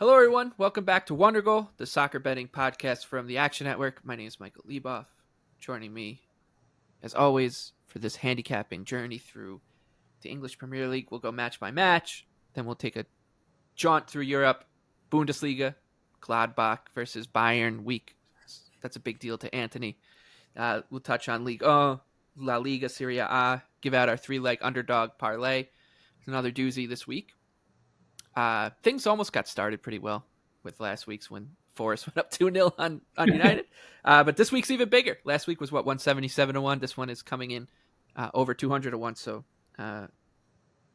Hello, everyone. Welcome back to Wondergoal, the soccer betting podcast from the Action Network. My name is Michael Lieboff. Joining me, as always, for this handicapping journey through the English Premier League. We'll go match by match. Then we'll take a jaunt through Europe. Bundesliga, Gladbach versus Bayern week. That's a big deal to Anthony. We'll touch on Ligue 1, LaLiga, Serie A. Give out our 3-leg Underdog Parlay. It's another doozy this week. Things almost got started pretty well with last week's when Forest went up 2-0 on United. But this week's even bigger. Last week was 177-1. This one is coming in over 200-1. So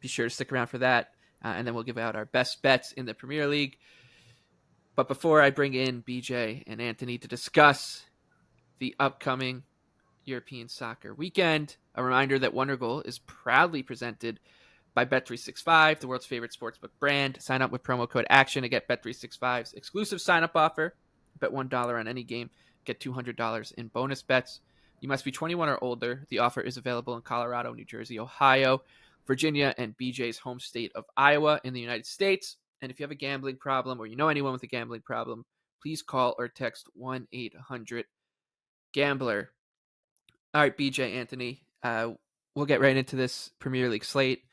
be sure to stick around for that. And then we'll give out our best bets in the Premier League. But before I bring in BJ and Anthony to discuss the upcoming European soccer weekend, a reminder that Wondergoal is proudly presented by Bet365, the world's favorite sportsbook brand. Sign up with promo code ACTION to get Bet365's exclusive sign-up offer. Bet $1 on any game, get $200 in bonus bets. You must be 21 or older. The offer is available in Colorado, New Jersey, Ohio, Virginia, and BJ's home state of Iowa in the United States. And if you have a gambling problem or you know anyone with a gambling problem, please call or text 1-800-GAMBLER. All right, BJ, Anthony, we'll get right into this Premier League slate.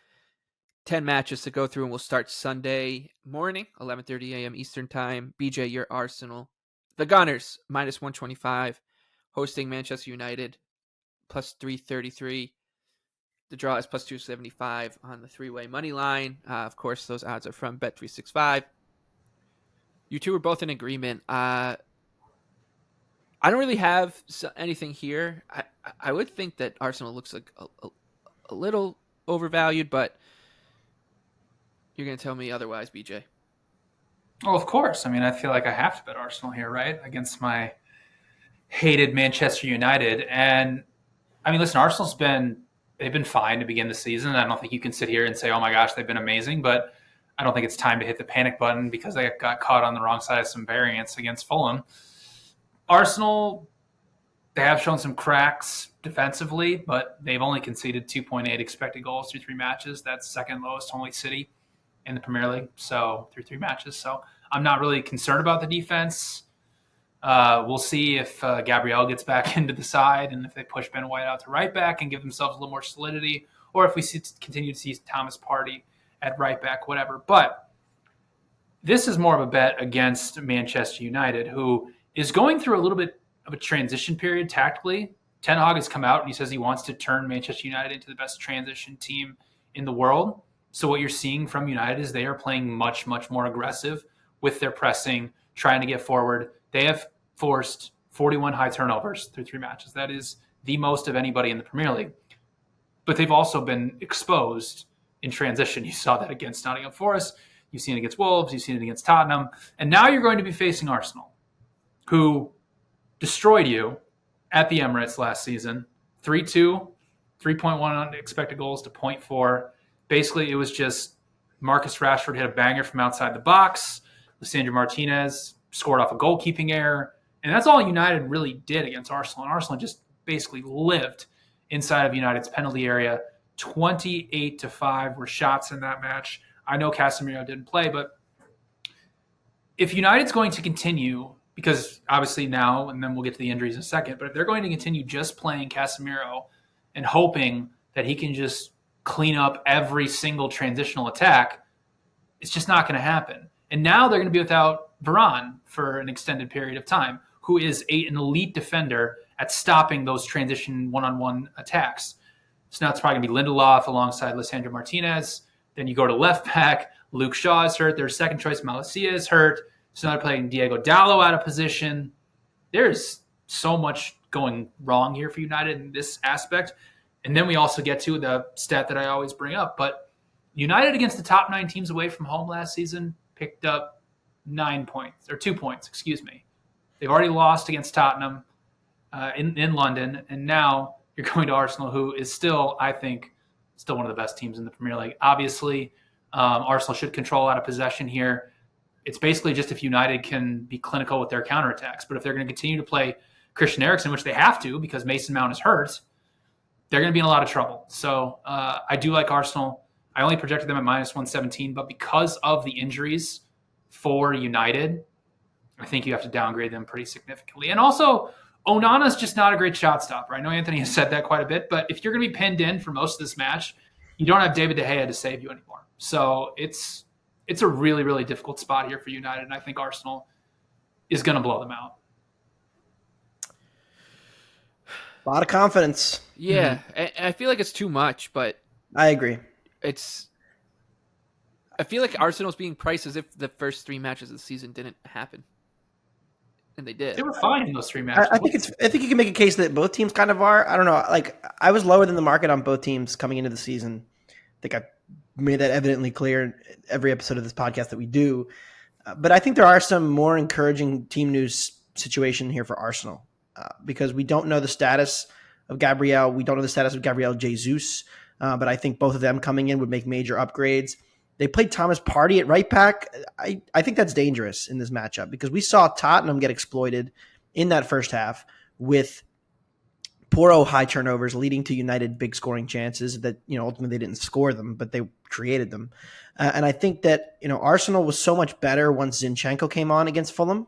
10 matches to go through, and we'll start Sunday morning, 11:30 a.m. Eastern Time. BJ, your Arsenal. The Gunners, minus 125, hosting Manchester United, plus 333. The draw is plus 275 on the three-way money line. Of course, those odds are from Bet365. You two are both in agreement. I don't really have anything here. I would think that Arsenal looks like a little overvalued, but you're going to tell me otherwise, BJ. Well, of course. I mean, I feel like I have to bet Arsenal here, right? Against my hated Manchester United. And, I mean, listen, they've been fine to begin the season. I don't think you can sit here and say, oh my gosh, they've been amazing. But I don't think it's time to hit the panic button because they got caught on the wrong side of some variance against Fulham. Arsenal, they have shown some cracks defensively, but they've only conceded 2.8 expected goals through 3 matches. That's second lowest, only City in the Premier League, so through 3 matches. So I'm not really concerned about the defense. We'll see if Gabriel gets back into the side and if they push Ben White out to right back and give themselves a little more solidity, or if we continue to see Thomas Partey at right back, whatever. But this is more of a bet against Manchester United, who is going through a little bit of a transition period tactically. Ten Hag has come out and he says he wants to turn Manchester United into the best transition team in the world. So what you're seeing from United is they are playing much, much more aggressive with their pressing, trying to get forward. They have forced 41 high turnovers through 3 matches. That is the most of anybody in the Premier League. But they've also been exposed in transition. You saw that against Nottingham Forest. You've seen it against Wolves. You've seen it against Tottenham. And now you're going to be facing Arsenal, who destroyed you at the Emirates last season. 3-2, 3.1 expected goals to 0.4. Basically, it was just Marcus Rashford hit a banger from outside the box. Lisandro Martinez scored off a goalkeeping error. And that's all United really did against Arsenal. And Arsenal just basically lived inside of United's penalty area. 28-5 were shots in that match. I know Casemiro didn't play, but if United's going to continue, because obviously now, and then we'll get to the injuries in a second, but if they're going to continue just playing Casemiro and hoping that he can just clean up every single transitional attack, it's just not going to happen. And now they're going to be without Varane for an extended period of time, who is an elite defender at stopping those transition one-on-one attacks. So now it's probably going to be Lindelof alongside Lisandro Martinez. Then you go to left back. Luke Shaw is hurt. Their second choice, Malacia, is hurt. So now they're playing Diego Dallo out of position. There's so much going wrong here for United in this aspect. And then we also get to the stat that I always bring up. But United against the top 9 teams away from home last season picked up 2 points, excuse me. They've already lost against Tottenham in London. And now you're going to Arsenal, who is still, I think, still one of the best teams in the Premier League. Obviously, Arsenal should control out of possession here. It's basically just if United can be clinical with their counterattacks. But if they're going to continue to play Christian Eriksen, which they have to because Mason Mount is hurt, they're going to be in a lot of trouble. So I do like Arsenal. I only projected them at minus 117, but because of the injuries for United, I think you have to downgrade them pretty significantly. And also, Onana's just not a great shot stopper. I know Anthony has said that quite a bit, but if you're going to be pinned in for most of this match, you don't have David De Gea to save you anymore. So it's a really, really difficult spot here for United, and I think Arsenal is going to blow them out. A lot of confidence. Yeah, I feel like it's too much, but I agree. I feel like Arsenal's being priced as if the first 3 matches of the season didn't happen, and they did. They were fine in those 3 matches. I think you can make a case that both teams kind of are. I don't know. Like, I was lower than the market on both teams coming into the season. I think I made that evidently clear in every episode of this podcast that we do. But I think there are some more encouraging team news situation here for Arsenal. Because we don't know the status of Gabriel. We don't know the status of Gabriel Jesus. But I think both of them coming in would make major upgrades. They played Thomas Partey at right back. I think that's dangerous in this matchup because we saw Tottenham get exploited in that first half with poor high turnovers leading to United big scoring chances that, ultimately they didn't score them, but they created them. And I think that, Arsenal was so much better once Zinchenko came on against Fulham.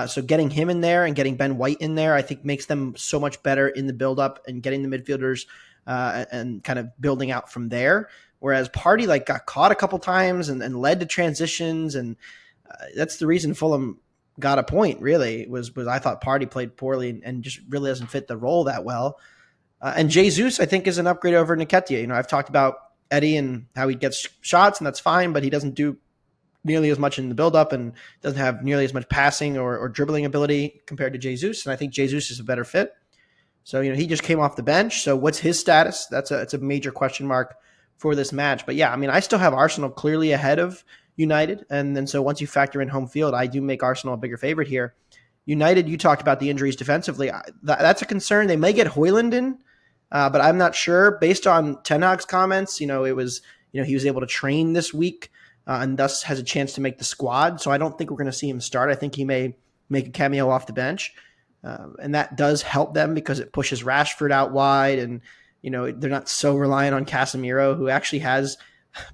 So getting him in there and getting Ben White in there, I think makes them so much better in the build-up and getting the midfielders and kind of building out from there. Whereas Partey got caught a couple times and led to transitions, and that's the reason Fulham got a point. Really was I thought Partey played poorly and just really doesn't fit the role that well. And Jesus, I think, is an upgrade over Nketiah. I've talked about Eddie and how he gets shots, and that's fine, but he doesn't do nearly as much in the build-up and doesn't have nearly as much passing or dribbling ability compared to Jesus. And I think Jesus is a better fit. So, he just came off the bench. So what's his status? It's a major question mark for this match. But yeah, I still have Arsenal clearly ahead of United. And then so once you factor in home field, I do make Arsenal a bigger favorite here. United, you talked about the injuries defensively. That's a concern. They may get Højlund in, but I'm not sure. Based on Ten Hag's comments, it was, he was able to train this week. And thus has a chance to make the squad. So I don't think we're going to see him start. I think he may make a cameo off the bench. And that does help them because it pushes Rashford out wide. And, they're not so reliant on Casemiro, who actually has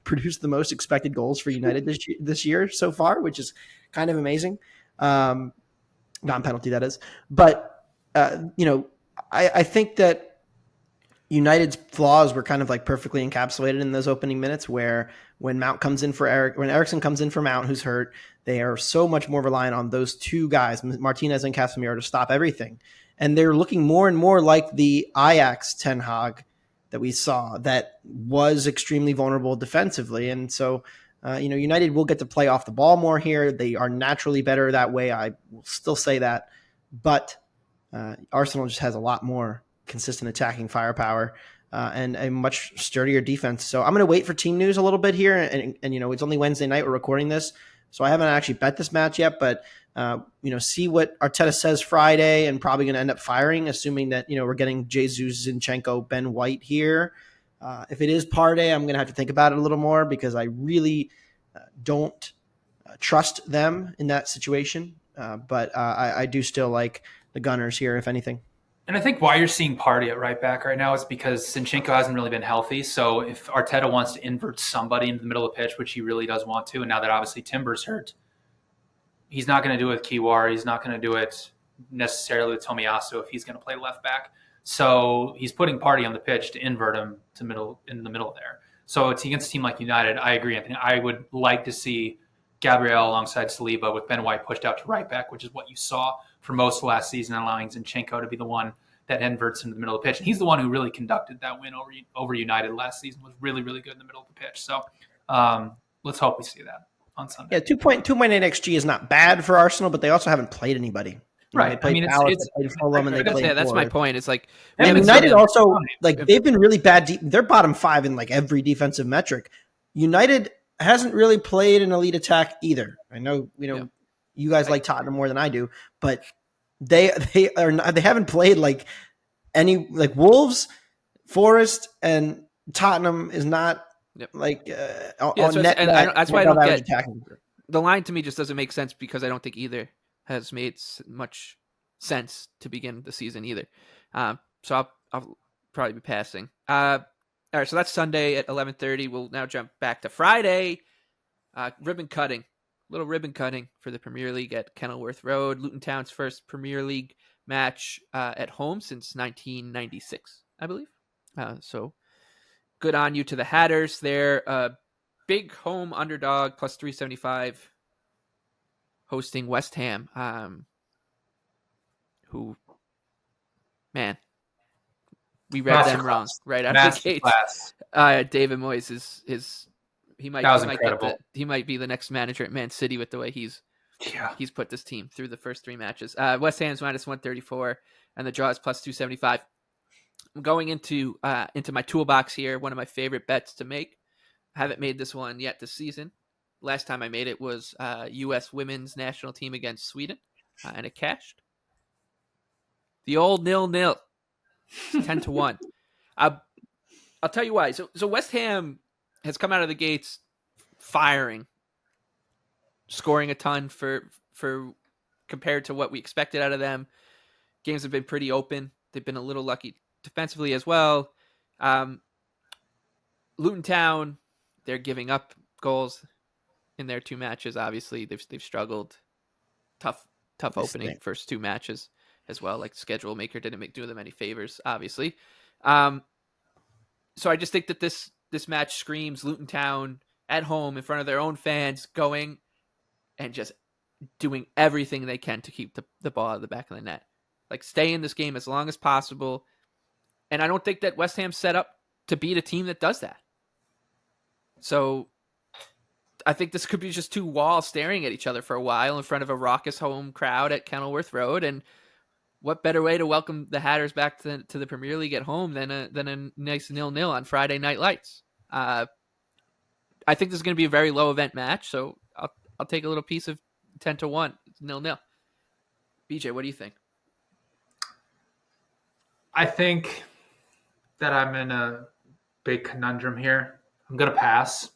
produced the most expected goals for United this year so far, which is kind of amazing. Non-penalty, that is. But, I think that United's flaws were kind of perfectly encapsulated in those opening minutes where when Eriksen comes in for Mount, who's hurt, they are so much more reliant on those two guys, Martinez and Casemiro, to stop everything. And they're looking more and more like the Ajax Ten Hag that we saw that was extremely vulnerable defensively. And so, United will get to play off the ball more here. They are naturally better that way. I will still say that. But Arsenal just has a lot more consistent attacking firepower and a much sturdier defense. So I'm going to wait for team news a little bit here. And it's only Wednesday night. We're recording this. So I haven't actually bet this match yet, but see what Arteta says Friday and probably going to end up firing, assuming that, we're getting Jesus, Zinchenko, Ben White here. If it is Partey, I'm going to have to think about it a little more because I really don't trust them in that situation. But I do still like the Gunners here, if anything. And I think why you're seeing Partey at right back right now is because Zinchenko hasn't really been healthy. So if Arteta wants to invert somebody into the middle of the pitch, which he really does want to, and now that obviously Timber's hurt, he's not going to do it with Kiwar. He's not going to do it necessarily with Tomiyasu if he's going to play left back. So he's putting Partey on the pitch to invert him in the middle there. So it's against a team like United. I agree, Anthony. I would like to see Gabriel alongside Saliba with Ben White pushed out to right back, which is what you saw for most of last season, allowing Zinchenko to be the one that inverts into the middle of the pitch. And he's the one who really conducted that win over United last season, was really, really good in the middle of the pitch. So let's hope we see that on Sunday. Yeah, 2.8 XG is not bad for Arsenal, but they also haven't played anybody. Right. They played Palace, they played Fulham, and they played that's my point. It's like United also, they've been really bad. They're bottom 5 in every defensive metric. United hasn't really played an elite attack either. I know, you guys like Tottenham more than I do, but they haven't played any Wolves, Forest, and Tottenham is not on net. That's why I don't get the line. To me, just doesn't make sense because I don't think either has made much sense to begin the season either. So I'll probably be passing. All right, so that's Sunday at 11:30. We'll now jump back to Friday. Ribbon cutting. little ribbon cutting for the Premier League at Kenilworth Road. Luton Town's first Premier League match at home since 1996, I believe. So good on you to the Hatters. They're a big home underdog, plus 375, hosting West Ham, who, man, we read them wrong right out of the gates. David Moyes he might be the next manager at Man City with the way he's put this team through the first three matches. West Ham's minus 134 and the draw is plus 275. I'm going into my toolbox here. One of my favorite bets to make. I haven't made this one yet this season. Last time I made it was U.S. women's national team against Sweden, and it cashed. The old 0-0. 10-1. I'll tell you why. So West Ham has come out of the gates firing, scoring a ton for compared to what we expected out of them. Games have been pretty open. They've been a little lucky defensively as well. Luton Town, they're giving up goals in their two matches. Obviously, they've struggled. Tough opening first two matches as well. Like schedule maker didn't do them any favors, obviously. So I just think that this match screams Luton Town at home in front of their own fans, going and just doing everything they can to keep the ball out of the back of the net. Like stay in this game as long as possible. And I don't think that West Ham's set up to beat a team that does that. So I think this could be just two walls staring at each other for a while in front of a raucous home crowd at Kenilworth Road. And what better way to welcome the Hatters back to the Premier League at home than a nice 0-0 on Friday Night Lights? I think this is going to be a very low event match, so I'll take a little piece of 10-1. It's 0-0. BJ, what do you think? I think that I'm in a big conundrum here. I'm going to pass,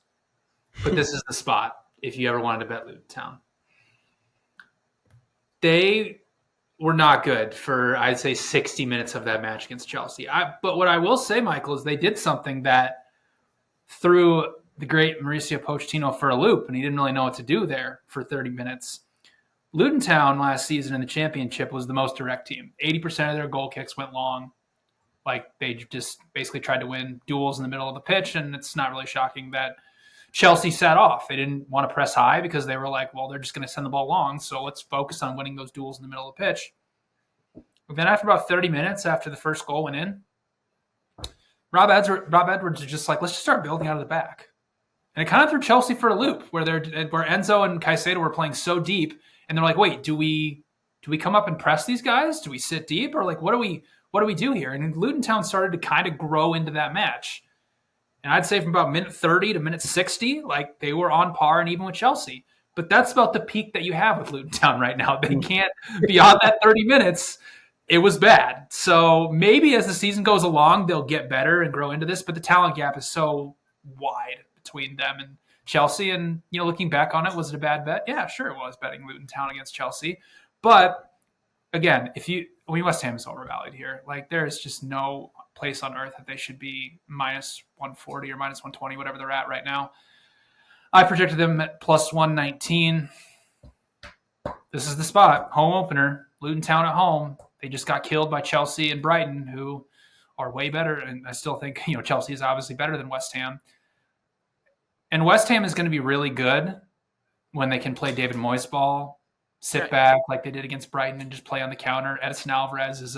but this is the spot if you ever wanted to bet Luton Town. They were not good for, I'd say, 60 minutes of that match against Chelsea. But what I will say, Michael, is they did something that threw the great Mauricio Pochettino for a loop, and he didn't really know what to do there for 30 minutes. Luton Town last season in the championship was the most direct team. 80% of their goal kicks went long. Like they just basically tried to win duels in the middle of the pitch, and it's not really shocking that Chelsea sat off. They didn't want to press high because they were like, well, they're just going to send the ball long, so let's focus on winning those duels in the middle of the pitch. But then after about 30 minutes after the first goal went in, Rob Edwards is just like, let's just start building out of the back. And it kind of threw Chelsea for a loop where Enzo and Caicedo were playing so deep, and they're like, wait, do we come up and press these guys? Do we sit deep? Or like, what do we do here? And Luton Town started to kind of grow into that match. And I'd say from about minute 30 to minute 60, like they were on par and even with Chelsea. But that's about the peak that you have with Luton Town right now. They can't, beyond that 30 minutes, it was bad. So maybe as the season goes along, they'll get better and grow into this. But the talent gap is so wide between them and Chelsea. And, looking back on it, was it a bad bet? Yeah, sure it was, betting Luton Town against Chelsea. But again, West Ham is overvalued here. Like there's just no place on earth that they should be minus 140 or minus 120, whatever they're at right now. I projected them at plus 119. This is the spot. Home opener. Luton Town at home. They just got killed by Chelsea and Brighton, who are way better. And I still think, Chelsea is obviously better than West Ham. And West Ham is going to be really good when they can play David Moyes ball, sit back like they did against Brighton and just play on the counter. Edison Alvarez is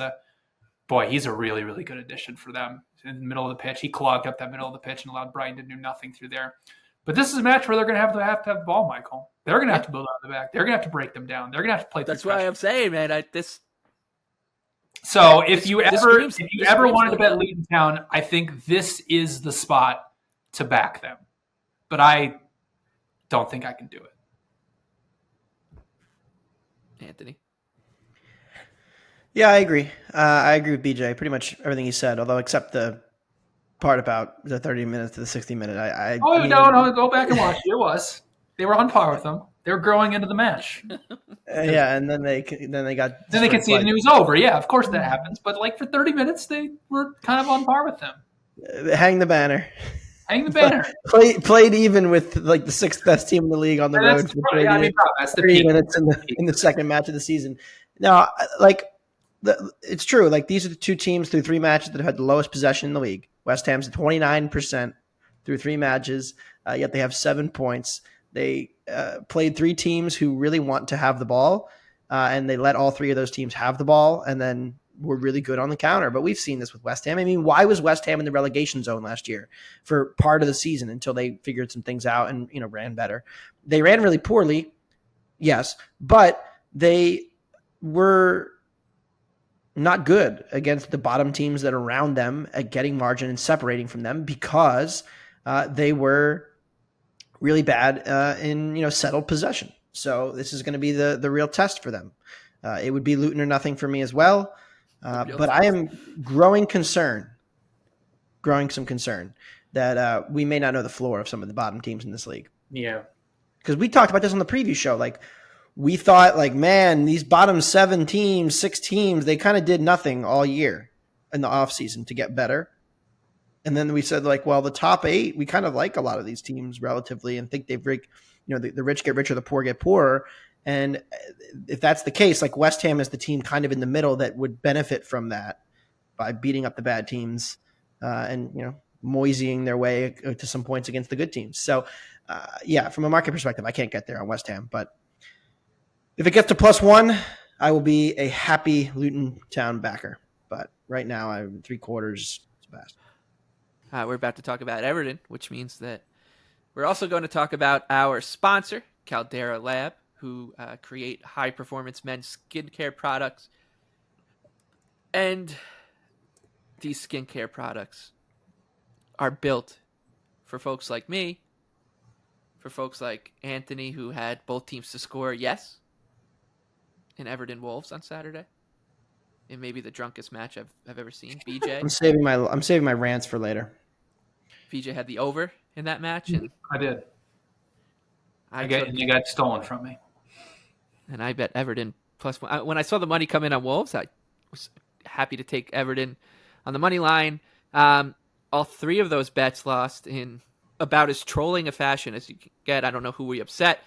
he's a really, really good addition for them. In the middle of the pitch, he clogged up that middle of the pitch and allowed Brighton to do nothing through there. But this is a match where they're going to have to have the ball, Michael. They're going to have to build out of the back. They're going to have to break them down. They're going to have to play. That's why I'm saying, man. So if you ever wanted to bet Luton Town, I think this is the spot to back them. But I don't think I can do it. Anthony? Yeah, I agree. I agree with BJ. Pretty much everything he said, although except the part about the 30 minutes to the 60 minute. No, go back and watch it. They were on par with them. They were growing into the match. Yeah, and then they got. Then they could see it was over. Yeah, of course that happens. But like for 30 minutes, they were kind of on par with them. Hang the banner. Hang the banner. Played even with like the sixth best team in the league on the road for 30 peak. minutes in the second match of the season. Now, like it's true. Like these are the two teams through three matches that have had the lowest possession in the league. West Ham's at 29% through three matches, yet they have 7 points. They played three teams who really want to have the ball, and they let all three of those teams have the ball, and then were really good on the counter. But we've seen this with West Ham. I mean, why was West Ham in the relegation zone last year for part of the season until they figured some things out and ran better? They ran really poorly, yes, but they were not good against the bottom teams that are around them at getting margin and separating from them because they were really bad in settled possession. So this is going to be the real test for them. It would be Luton or nothing for me as well. But I am growing some concern that we may not know the floor of some of the bottom teams in this league. Yeah. Because we talked about this on the preview show. Like, we thought, like, man, these bottom 6 teams, they kind of did nothing all year in the offseason to get better. And then we said, like, well, the top 8, we kind of like a lot of these teams relatively and think they've, the rich get richer, the poor get poorer. And if that's the case, like West Ham is the team kind of in the middle that would benefit from that by beating up the bad teams and, moisying their way to some points against the good teams. So, from a market perspective, I can't get there on West Ham. But if it gets to +1, I will be a happy Luton Town backer. But right now, I'm 3/4 is best. We're about to talk about Everton, which means that we're also going to talk about our sponsor, Caldera Lab, who create high-performance men's skincare products. And these skincare products are built for folks like me, for folks like Anthony, who had both teams to score, yes, in Everton Wolves on Saturday. It may be the drunkest match I've ever seen. BJ. I'm saving my rants for later. BJ had the over in that match, and I did. You got stolen from me. And I bet Everton +1. When I saw the money come in on Wolves, I was happy to take Everton on the money line. All three of those bets lost in about as trolling a fashion as you can get. I don't know who we upset.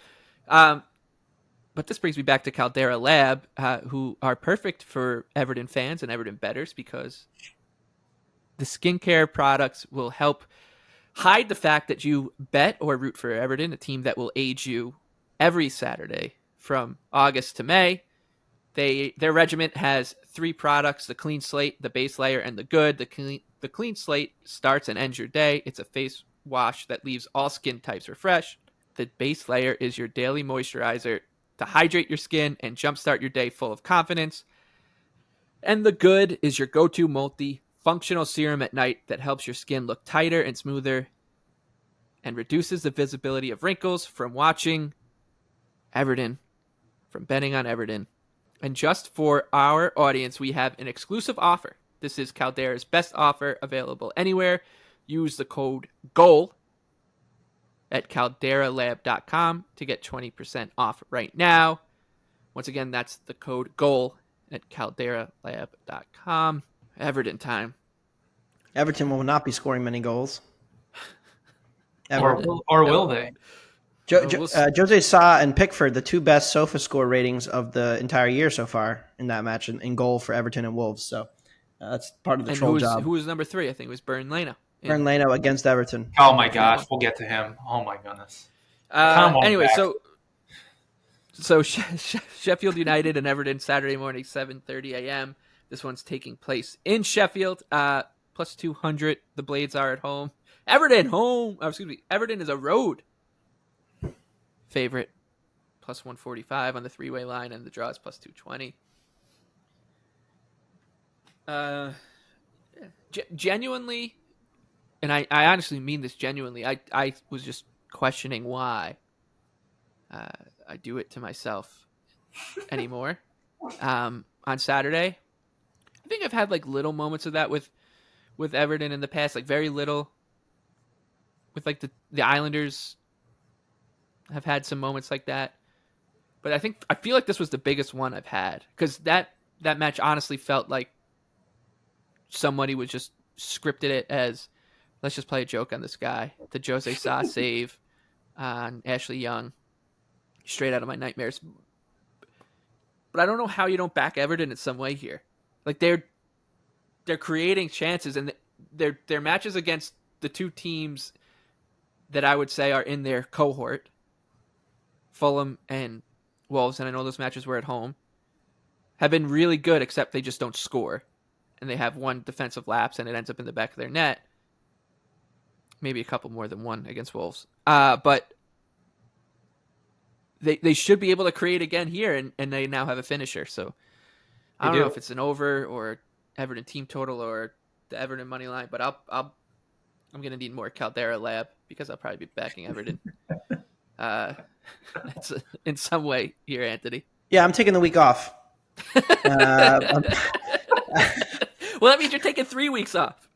But this brings me back to Caldera Lab, who are perfect for Everton fans and Everton bettors because the skincare products will help hide the fact that you bet or root for Everton, a team that will aid you every Saturday from August to May. Their regiment has 3 products: the clean slate, the base layer, and the good. The clean slate starts and ends your day. It's a face wash that leaves all skin types refreshed. The base layer is your daily moisturizer to hydrate your skin and jumpstart your day full of confidence. And the good is your go-to multi-functional serum at night that helps your skin look tighter and smoother and reduces the visibility of wrinkles from watching Everton, from betting on Everton. And just for our audience, we have an exclusive offer. This is Caldera's best offer available anywhere. Use the code GOAL at calderalab.com to get 20% off right now. Once again, that's the code GOAL at calderalab.com. Everton time. Everton will not be scoring many goals. Or will they? Jose Sa and Pickford, the 2 best SOFA score ratings of the entire year so far in that match in goal for Everton and Wolves. So that's part of the troll job. Who was number 3? I think it was Burnley. Burnley against Everton. Oh my gosh, we'll get to him. Oh my goodness. Anyway, so Sheffield United and Everton Saturday morning, 7:30 a.m. This one's taking place in Sheffield. +200. The Blades are at home. Everton is a road favorite. +145 on the 3-way line, and the draw is +220. Genuinely, and I honestly mean this genuinely, I was just questioning why I do it to myself anymore. On Saturday, I think I've had like little moments of that with Everton in the past, like very little. With like the Islanders have had some moments like that. But I feel like this was the biggest one I've had, because that match honestly felt like somebody was just scripted it as let's just play a joke on this guy. The Jose Sa save on Ashley Young, straight out of my nightmares. But I don't know how you don't back Everton in some way here. Like they're creating chances, and their matches against the two teams that I would say are in their cohort, Fulham and Wolves, and I know those matches were at home, have been really good, except they just don't score. And they have one defensive lapse, and it ends up in the back of their net. Maybe a couple more than one against Wolves. But they should be able to create again here, and they now have a finisher. So I don't know if it's an over or Everton team total or the Everton money line, but I'm going to need more Caldera lab because I'll probably be backing Everton. In some way here, Anthony. Yeah, I'm taking the week off. Well, that means you're taking 3 weeks off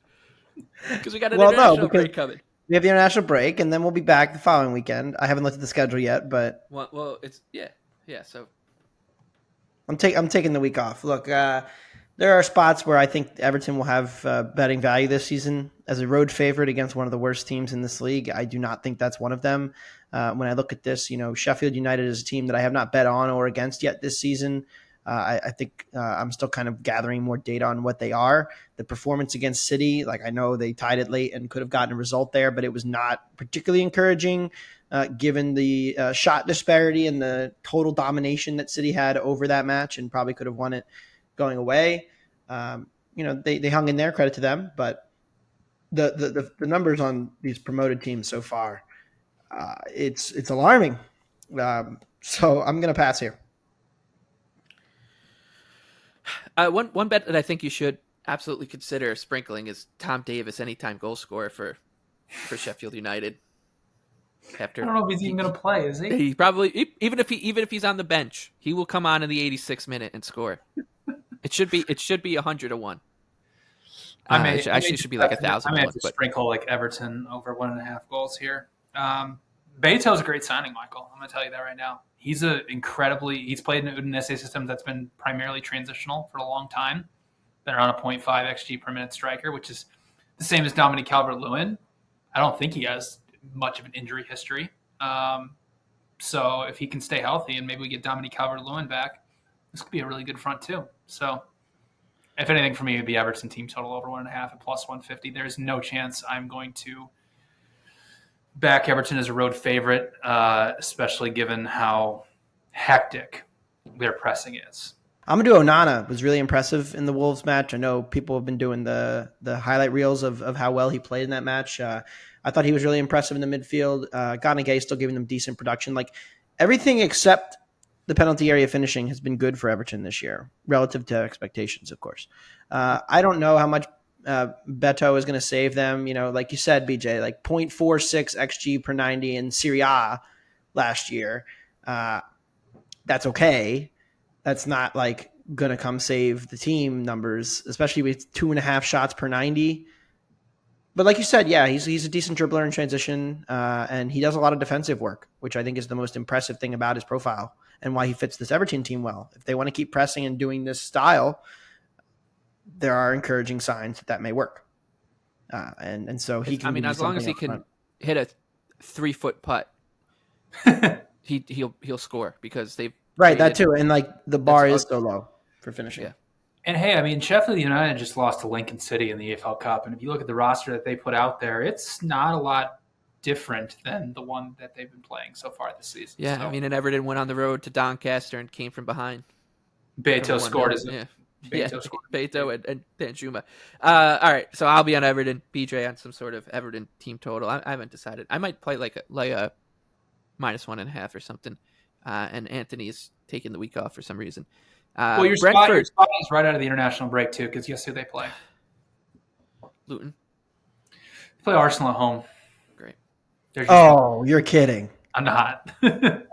because we got an international break coming. We have the international break, and then we'll be back the following weekend. I haven't looked at the schedule yet, but well, it's yeah. So I'm taking the week off. Look, there are spots where I think Everton will have betting value this season as a road favorite against one of the worst teams in this league. I do not think that's one of them. When I look at this, Sheffield United is a team that I have not bet on or against yet this season. I think I'm still kind of gathering more data on what they are. The performance against City, I know they tied it late and could have gotten a result there, but it was not particularly encouraging given the shot disparity and the total domination that City had over that match and probably could have won it going away. They hung in there, credit to them, but the numbers on these promoted teams so far, it's alarming. So I'm going to pass here. One bet that I think you should absolutely consider sprinkling is Tom Davis, anytime goal scorer for Sheffield United. I don't know if he's even going to play, is he? He probably even if he's on the bench, he will come on in the 86th minute and score. It should be 100-1. Actually, should be like 1,000. I may have to sprinkle Everton over 1.5 goals here. Beto's a great signing, Michael. I'm going to tell you that right now. He's played in an Udinese system that's been primarily transitional for a long time. Been around a 0.5 XG per minute striker, which is the same as Dominic Calvert-Lewin. I don't think he has much of an injury history. So if he can stay healthy and maybe we get Dominic Calvert-Lewin back, this could be a really good front too. So if anything for me, it would be Everton team total over 1.5 at plus 150. There's no chance I'm going to back Everton as a road favorite, especially given how hectic their pressing is. I'm going to do Onana. Was really impressive in the Wolves match. I know people have been doing the highlight reels of how well he played in that match. I thought he was really impressive in the midfield. Ganagay still giving them decent production. Everything except the penalty area finishing has been good for Everton this year, relative to expectations, of course. I don't know how much Beto is going to save them. Like you said, BJ, 0.46 XG per 90 in Serie A last year. That's okay. That's not going to come save the team numbers, especially with 2.5 shots per 90. But like you said, yeah, he's a decent dribbler in transition, and he does a lot of defensive work, which I think is the most impressive thing about his profile and why he fits this Everton team well. If they want to keep pressing and doing this style, there are encouraging signs that may work. And so he can. as long as he can hit a 3-foot putt, he'll score because they've that too. And the bar is so low for finishing. Yeah. And hey, Sheffield United just lost to Lincoln City in the EFL Cup, and if you look at the roster that they put out there, it's not a lot different than the one that they've been playing so far this season. Yeah, so. And Everton went on the road to Doncaster and came from behind. Beto scored as Beto and Danjuma. All right, so I'll be on Everton. BJ on some sort of Everton team total. I haven't decided. I might play like a -1.5 or something. And Anthony's taking the week off for some reason. Your spot is right out of the international break too, because guess who they play? Luton. They play Arsenal at home. Great. You're kidding. I'm not.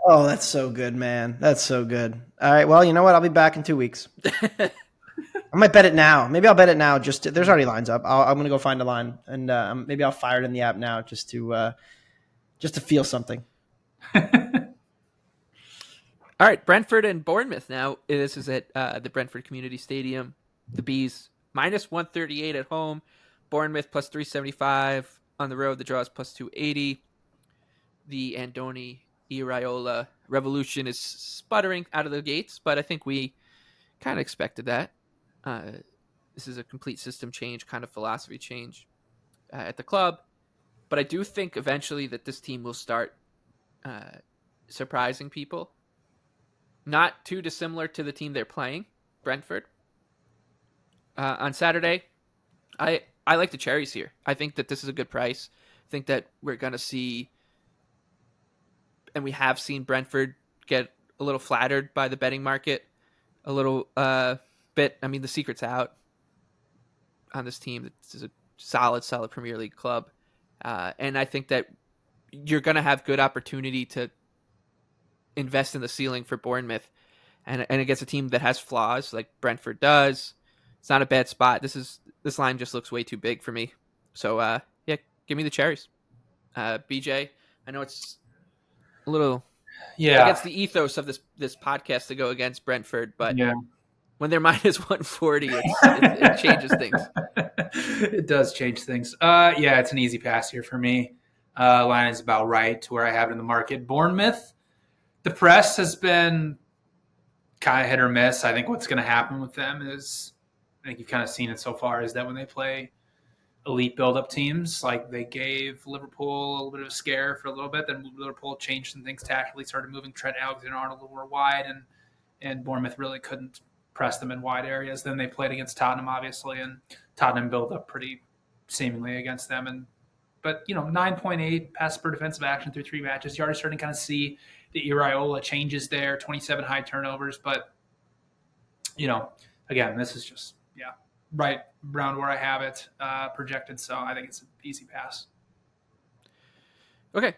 Oh, that's so good, man. That's so good. All right, well, you know what? I'll be back in 2 weeks. I might bet it now. Maybe I'll bet it now. There's already lines up. I'm going to go find a line, and maybe I'll fire it in the app now just to feel something. All right, Brentford and Bournemouth now. This is at the Brentford Community Stadium. The Bees -138 at home. Bournemouth +375 on the road. The draw is plus 280. The Andoni Iraola revolution is sputtering out of the gates, but I think we kind of expected that. This is a complete system change, kind of philosophy change at the club. But I do think eventually that this team will start surprising people. Not too dissimilar to the team they're playing, Brentford. On Saturday, I like the cherries here. I think that this is a good price. I think that we're going to see, and we have seen Brentford get a little flattered by the betting market a little bit. I mean, the secret's out on this team. This is a solid Premier League club. And I think that you're going to have good opportunity to invest in the ceiling for Bournemouth and against a team that has flaws like Brentford does. It's not a bad spot. This line just looks way too big for me. So yeah, give me the cherries. BJ, I know it's a little against the ethos of this podcast to go against Brentford, but when they're minus 140, it changes things. It does change things. Yeah, it's an easy pass here for me. Line is about right to where I have it in the market. Bournemouth, the press has been kind of hit or miss. I think what's going to happen with them is, I think you've kind of seen it so far, is that when they play elite build-up teams, like they gave Liverpool a little bit of a scare for a little bit, then Liverpool changed some things tactically, started moving Trent Alexander-Arnold a little more wide, and Bournemouth really couldn't press them in wide areas. Then they played against Tottenham, obviously, and Tottenham built up pretty seemingly against them. But 9.8 pass per defensive action through 3 matches. You're already starting to kind of see the Iraola changes there, 27 high turnovers. But, again, this is just, right around where I have it projected. So I think it's an easy pass. Okay.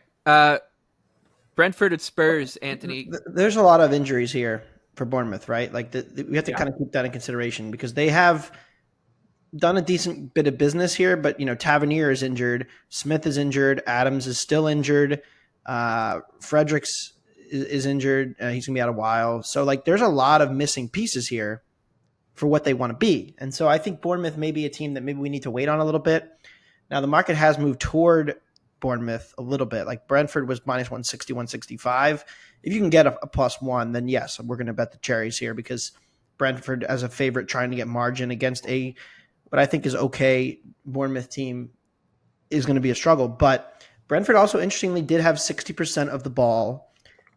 Brentford at Spurs, Anthony. There's a lot of injuries here for Bournemouth, right? Like we have to kind of keep that in consideration because they have done a decent bit of business here, but Tavernier is injured, Smith is injured, Adams is still injured, Fredericks is injured, he's gonna be out a while. So like, there's a lot of missing pieces here for what they want to be, and so I think Bournemouth may be a team that maybe we need to wait on a little bit. Now the market has moved toward Bournemouth a little bit. Like Brentford was minus 160, 165. If you can get a +1, then yes, we're going to bet the cherries here because Brentford as a favorite trying to get margin against what I think is okay Bournemouth team is going to be a struggle. But Brentford also interestingly did have 60% of the ball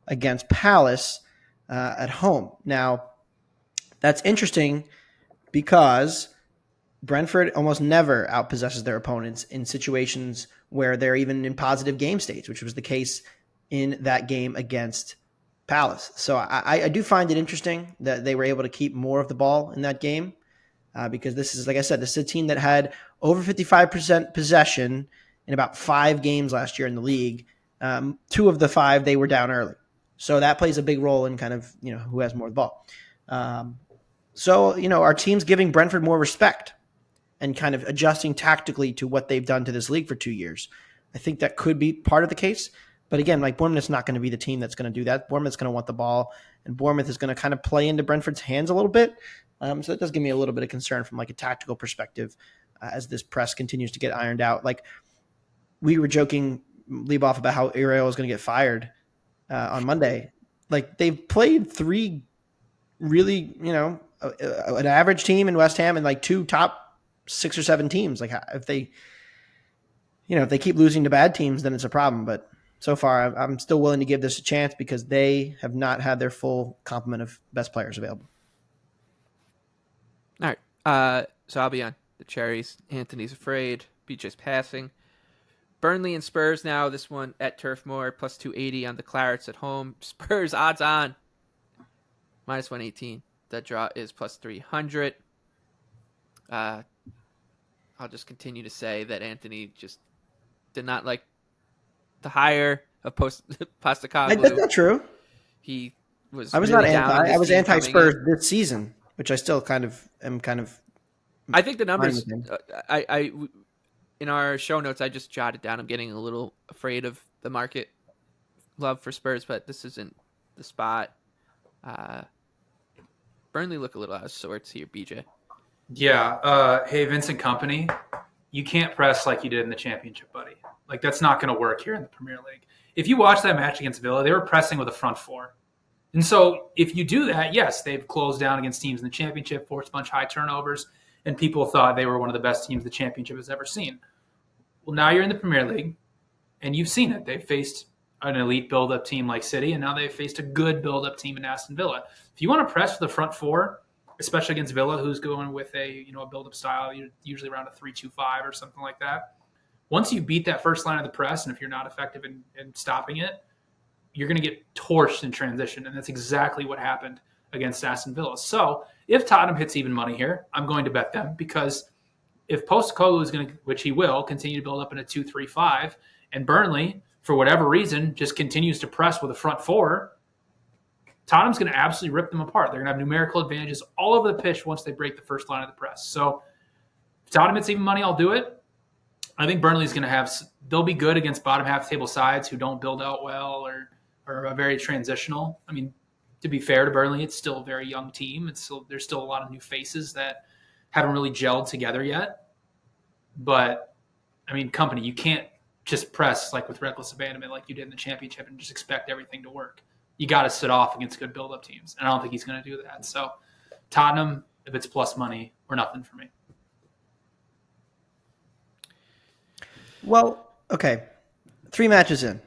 against Palace at home. Now that's interesting because Brentford almost never outpossesses their opponents in situations where they're even in positive game states, which was the case in that game against Palace. So I do find it interesting that they were able to keep more of the ball in that game because this is, like I said, this is a team that had over 55% possession in about 5 games last year in the league. 2 of the 5, they were down early. So that plays a big role in kind of, who has more of the ball. So our team's giving Brentford more respect and kind of adjusting tactically to what they've done to this league for 2 years. I think that could be part of the case. But again, like Bournemouth's not going to be the team that's going to do that. Bournemouth's going to want the ball, and Bournemouth is going to kind of play into Brentford's hands a little bit. So it does give me a little bit of concern from like a tactical perspective as this press continues to get ironed out. Like we were joking, Lieboff, about how Iraola is going to get fired on Monday. Like they've played 3 really, an average team in West Ham and like 2 top 6 or 7 teams. Like if they keep losing to bad teams, then it's a problem. But so far, I'm still willing to give this a chance because they have not had their full complement of best players available. All right. So I'll be on the cherries. Anthony's afraid. BJ's passing. Burnley and Spurs now. This one at Turf Moor, plus 280 on the Clarets at home. Spurs odds on, minus 118. That draw is plus 300. I'll just continue to say that Anthony just did not like the hire of Postecoglou. That's not true. He was. I was really not down on anti. this I was team anti-Spurs this season, which I still am kind of. I think the numbers. I in our show notes, I just jotted down. I'm getting a little afraid of the market love for Spurs, but this isn't the spot. Burnley look a little out of sorts here, BJ. Yeah. Hey, Vincent Company you can't press like you did in the Championship, buddy. Like, that's not going to work here in the Premier League. If you watch that match against Villa, they were pressing with a front four. And so if you do that, yes, they've closed down against teams in the Championship, forced a bunch of high turnovers, and people thought they were one of the best teams the Championship has ever seen. Well, now you're in the Premier League, and you've seen it. They've faced an elite build-up team like City, and now they've faced a good build-up team in Aston Villa. If you want to press for the front four, especially against Villa, who's going with a build-up style, usually around a 3-2-5 or something like that, once you beat that first line of the press, and if you're not effective in stopping it, you're going to get torched in transition, and that's exactly what happened against Aston Villa. So if Tottenham hits even money here, I'm going to bet them, because if Postecoglou is going to, which he will, continue to build up in a 2-3-5, and Burnley, for whatever reason, just continues to press with a front four, Tottenham's going to absolutely rip them apart. They're going to have numerical advantages all over the pitch once they break the first line of the press. So if Tottenham hits even money, I'll do it. I think Burnley's going to they'll be good against bottom half table sides who don't build out well or are very transitional. I mean, to be fair to Burnley, it's still a very young team. There's still a lot of new faces that haven't really gelled together yet. But, I mean, company, you can't just press like with reckless abandonment like you did in the Championship and just expect everything to work. You got to sit off against good build-up teams, and I don't think he's going to do that. So Tottenham, if it's plus money, or nothing for me. Well, okay, 3 matches in.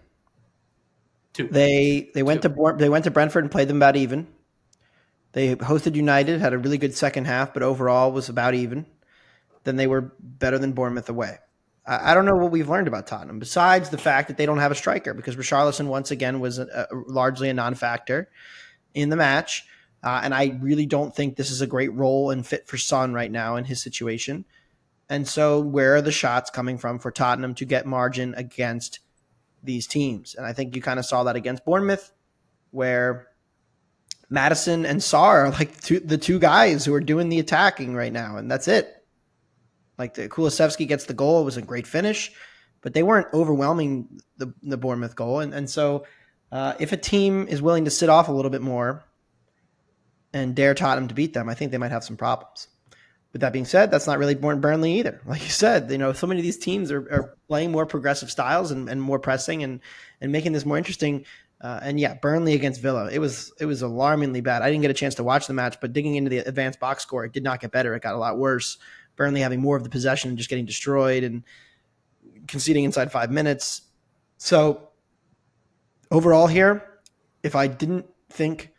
2. They went to Brentford and played them about even. They hosted United, had a really good second half, but overall was about even. Then they were better than Bournemouth away. I don't know what we've learned about Tottenham, besides the fact that they don't have a striker, because Richarlison, once again, was largely a non-factor in the match. And I really don't think this is a great role and fit for Son right now in his situation. And so where are the shots coming from for Tottenham to get margin against these teams? And I think you kind of saw that against Bournemouth, where Maddison and Sarr are like the two guys who are doing the attacking right now, and that's it. Like, Kulusevski gets the goal. It was a great finish, but they weren't overwhelming the Bournemouth goal. And so if a team is willing to sit off a little bit more and dare Tottenham to beat them, I think they might have some problems. With that being said, that's not really Burnley either. Like you said, so many of these teams are playing more progressive styles and more pressing and making this more interesting. And yeah, Burnley against Villa, it was alarmingly bad. I didn't get a chance to watch the match, but digging into the advanced box score, it did not get better. It got a lot worse. Burnley having more of the possession and just getting destroyed and conceding inside 5 minutes. So overall here, if I didn't think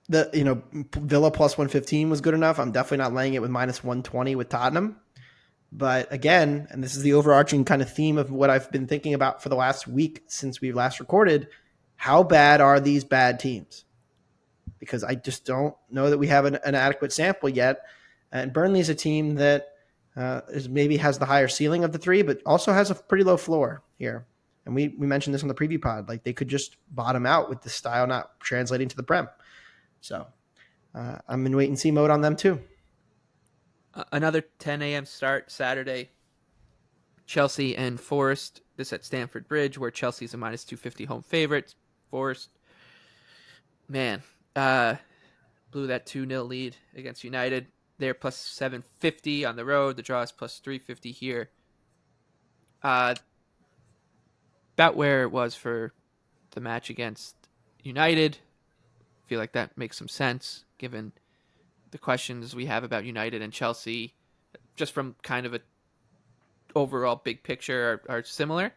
that, Villa plus 115 was good enough, I'm definitely not laying it with minus 120 with Tottenham. But again, and this is the overarching kind of theme of what I've been thinking about for the last week since we last recorded, how bad are these bad teams? Because I just don't know that we have an adequate sample yet. And Burnley is a team that maybe has the higher ceiling of the 3, but also has a pretty low floor here. And we mentioned this on the preview pod. Like, they could just bottom out with the style not translating to the Prem. So I'm in wait-and-see mode on them too. Another 10 a.m. start Saturday. Chelsea and Forest. This at Stamford Bridge, where Chelsea's a minus 250 home favorite. Forest, man, blew that 2-0 lead against United. They're plus 750 on the road. The draw is plus 350 here. About where it was for the match against United. I feel like that makes some sense given the questions we have about United and Chelsea, just from kind of a overall big picture, are similar.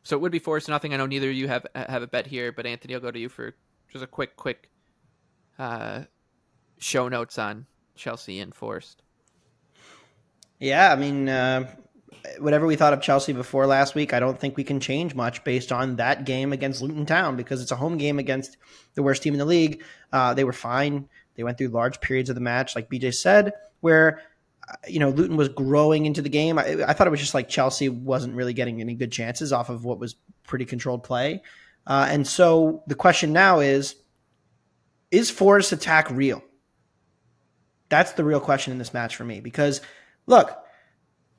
So it would be 4-0. I know neither of you have a bet here, but Anthony, I'll go to you for just a quick show notes on Chelsea and Forest. Yeah, I mean, whatever we thought of Chelsea before last week, I don't think we can change much based on that game against Luton Town, because it's a home game against the worst team in the league. They were fine. They went through large periods of the match, like BJ said, where Luton was growing into the game. I thought it was just like Chelsea wasn't really getting any good chances off of what was pretty controlled play. And so the question now is Forest's attack real? That's the real question in this match for me, because look,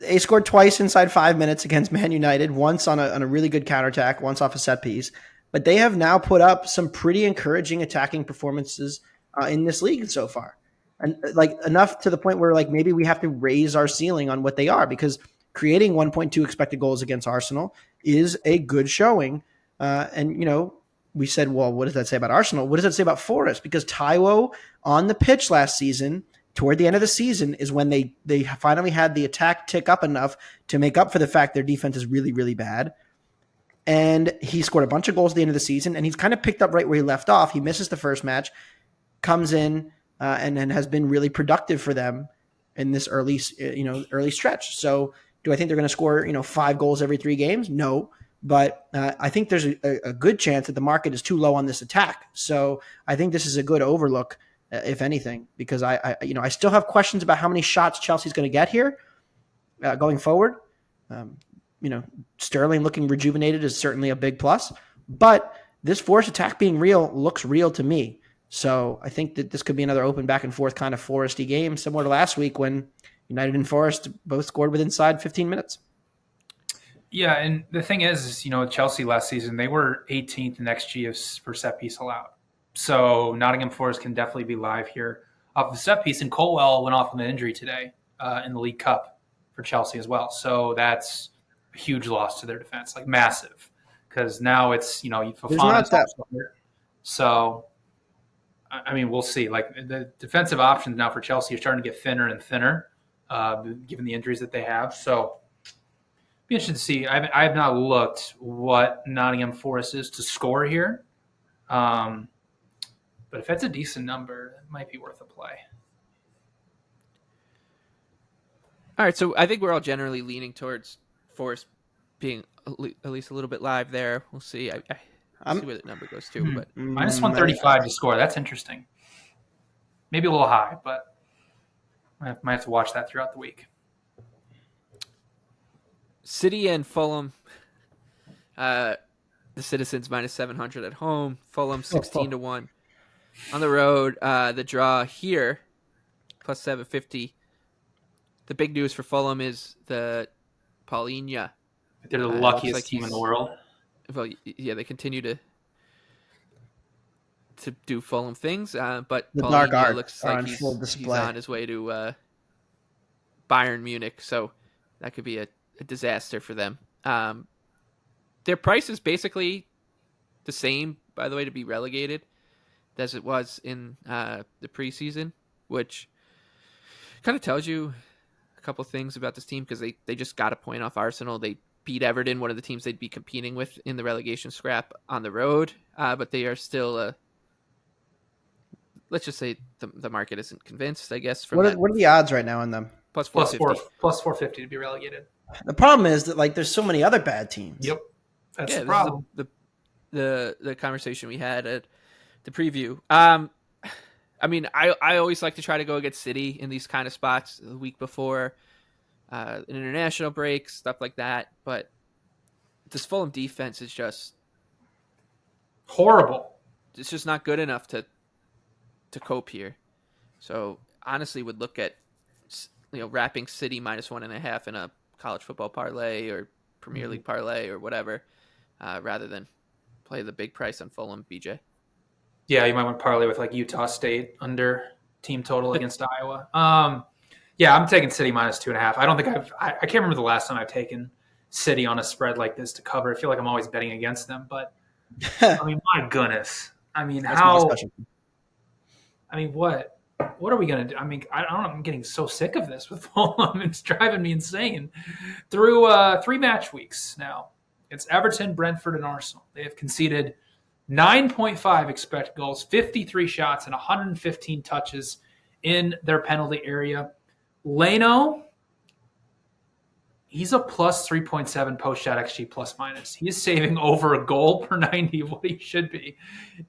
they scored twice inside 5 minutes against Man United, once on a really good counterattack, once off a set piece. But they have now put up some pretty encouraging attacking performances in this league so far. and like enough to the point where like maybe we have to raise our ceiling on what they are, because creating 1.2 expected goals against Arsenal is a good showing. And we said, well, what does that say about Arsenal? What does that say about Forest? Because Taiwo on the pitch last season, toward the end of the season, is when they finally had the attack tick up enough to make up for the fact their defense is really, really bad. And he scored a bunch of goals at the end of the season, and he's kind of picked up right where he left off. He misses the first match, comes in, and then has been really productive for them in this early stretch. So do I think they're going to score, 5 goals every 3 games? No. But I think there's a good chance that the market is too low on this attack. So I think this is a good overlook, if anything, because I still have questions about how many shots Chelsea's going to get here going forward. Sterling looking rejuvenated is certainly a big plus, but this Forest attack being real looks real to me. So I think that this could be another open back and forth kind of Foresty game, similar to last week when United and Forest both scored within inside 15 minutes. Yeah, and the thing is Chelsea last season, they were 18th in XG per set piece allowed. So Nottingham Forest can definitely be live here off the set piece. And Colwell went off with an injury today in the League Cup for Chelsea as well. So that's a huge loss to their defense, like massive, because now it's Fofana. So I mean, we'll see. Like the defensive options now for Chelsea are starting to get thinner and thinner, given the injuries that they have. So be interested to see. I have not looked what Nottingham Forest is to score here, but if it's a decent number, it might be worth a play. All right, so I think we're all generally leaning towards Forest being at least a little bit live there. We'll see. I'll see where the number goes to. But minus 135 to score. That's interesting. Maybe a little high, but I might have to watch that throughout the week. City and Fulham. The Citizens minus 700 at home. Fulham 16-1 on the road. The draw here plus 750. The big news for Fulham is the Paulinho. They're the luckiest team in the world. Well, yeah, they continue to do Fulham things, but the dark art looks like he's on his way to Bayern Munich, so that could be a disaster for them. Their price is basically the same, by the way, to be relegated as it was in the preseason, which kind of tells you a couple things about this team, because they just got a point off Arsenal. They beat Everton, one of the teams they'd be competing with in the relegation scrap on the road, but they are still let's just say the market isn't convinced, I guess. What are the odds right now on them? Plus 450 to be relegated. The problem is that there's so many other bad teams. Yep, that's the problem. The conversation we had at the preview. I mean, I always like to try to go against City in these kind of spots the week before an international break, stuff like that. But this Fulham defense is just horrible. It's just not good enough to cope here. So honestly, would look at wrapping City minus 1.5 in a college football parlay or Premier League parlay or whatever, rather than play the big price on Fulham. BJ. Yeah, you might want to parlay with Utah State under team total against Iowa. Yeah, I'm taking City minus 2.5. I don't think I can't remember the last time I've taken City on a spread like this to cover. I feel like I'm always betting against them, but I mean, my goodness. I mean, what are we going to do? I mean, I don't know. I'm getting so sick of this with Fulham. It's driving me insane. Through 3 match weeks now, it's Everton, Brentford, and Arsenal. They have conceded 9.5 expected goals, 53 shots, and 115 touches in their penalty area. Leno, he's a plus 3.7 post-shot XG plus minus. He is saving over a goal per 90 of what he should be.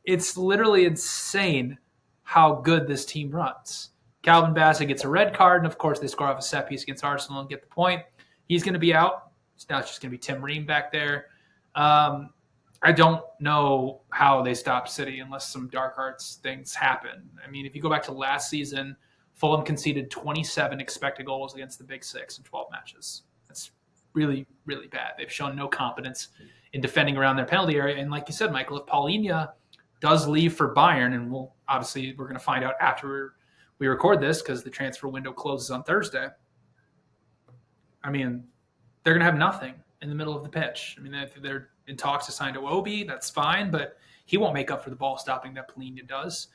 It's literally insane how good this team runs. Calvin Bassett gets a red card, and of course they score off a set piece against Arsenal and get the point. He's going to be out. So now it's just going to be Tim Ream back there. I don't know how they stop City unless some dark arts things happen. I mean, if you go back to last season, Fulham conceded 27 expected goals against the Big Six in 12 matches. That's really, really bad. They've shown no competence in defending around their penalty area. And like you said, Michael, if Paulinho does leave for Bayern, and we're going to find out after we record this because the transfer window closes on Thursday. I mean, they're going to have nothing in the middle of the pitch. I mean, if they're in talks to sign to Obi, that's fine, but he won't make up for the ball stopping that Polina does.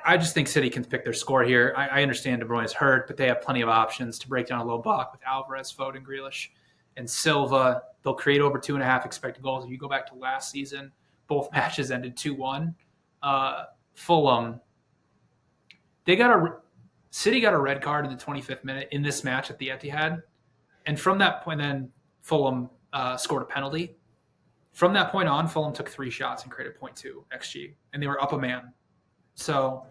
I just think City can pick their score here. I understand De Bruyne is hurt, but they have plenty of options to break down a low block with Alvarez, Foden, Grealish, and Silva. They'll create over 2.5 expected goals. If you go back to last season, both matches ended 2-1. Fulham, City got a red card in the 25th minute in this match at the Etihad. And from that point, then Fulham scored a penalty. From that point on, Fulham took 3 shots and created 0.2 XG, and they were up a man. So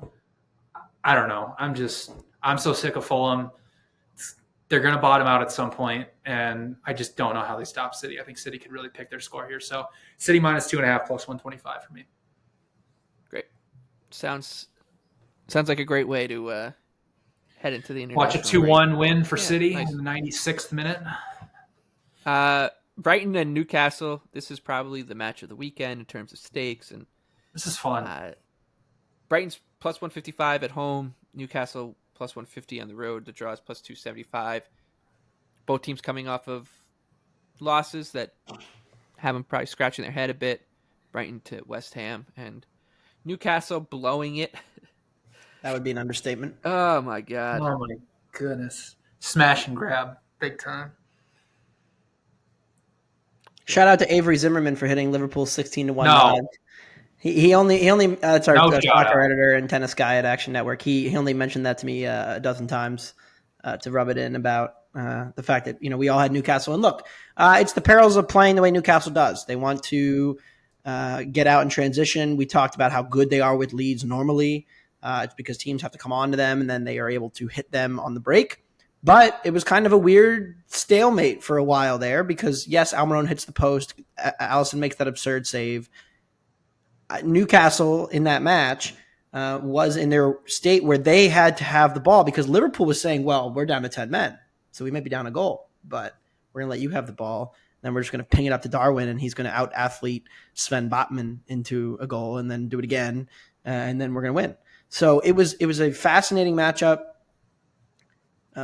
I don't know. I'm so sick of Fulham. They're going to bottom out at some point, and I just don't know how they stop City. I think City could really pick their score here. So City minus 2.5 plus 125 for me. Great. Sounds like a great way to head into the Watch a international 2-1 win for City nice. in the 96th minute. Brighton and Newcastle. This is probably the match of the weekend in terms of stakes, and This is fun. Brighton's plus 155 at home. Newcastle plus 150 on the road. The draw is plus 275. Both teams coming off of losses that have them probably scratching their head a bit. Brighton to West Ham, and Newcastle blowing it. That would be an understatement. Oh my god. Oh my goodness. Smash and grab. Big time. Shout out to Avery Zimmerman for hitting Liverpool 16-1. No. odds. He only that's our No shout soccer out. editor and tennis guy at Action Network. He only mentioned that to me a dozen times to rub it in about the fact that we all had Newcastle. And look, it's the perils of playing the way Newcastle does. They want to get out in transition. We talked about how good they are with leads normally. It's because teams have to come on to them and then they are able to hit them on the break. But it was kind of a weird stalemate for a while there because, yes, Almiron hits the post. Allison makes that absurd save. Newcastle in that match was in their state where they had to have the ball because Liverpool was saying, well, we're down to 10 men, so we might be down a goal, but we're going to let you have the ball. Then we're just going to ping it up to Darwin, and he's going to out-athlete Sven Botman into a goal and then do it again, and then we're going to win. So it was a fascinating matchup.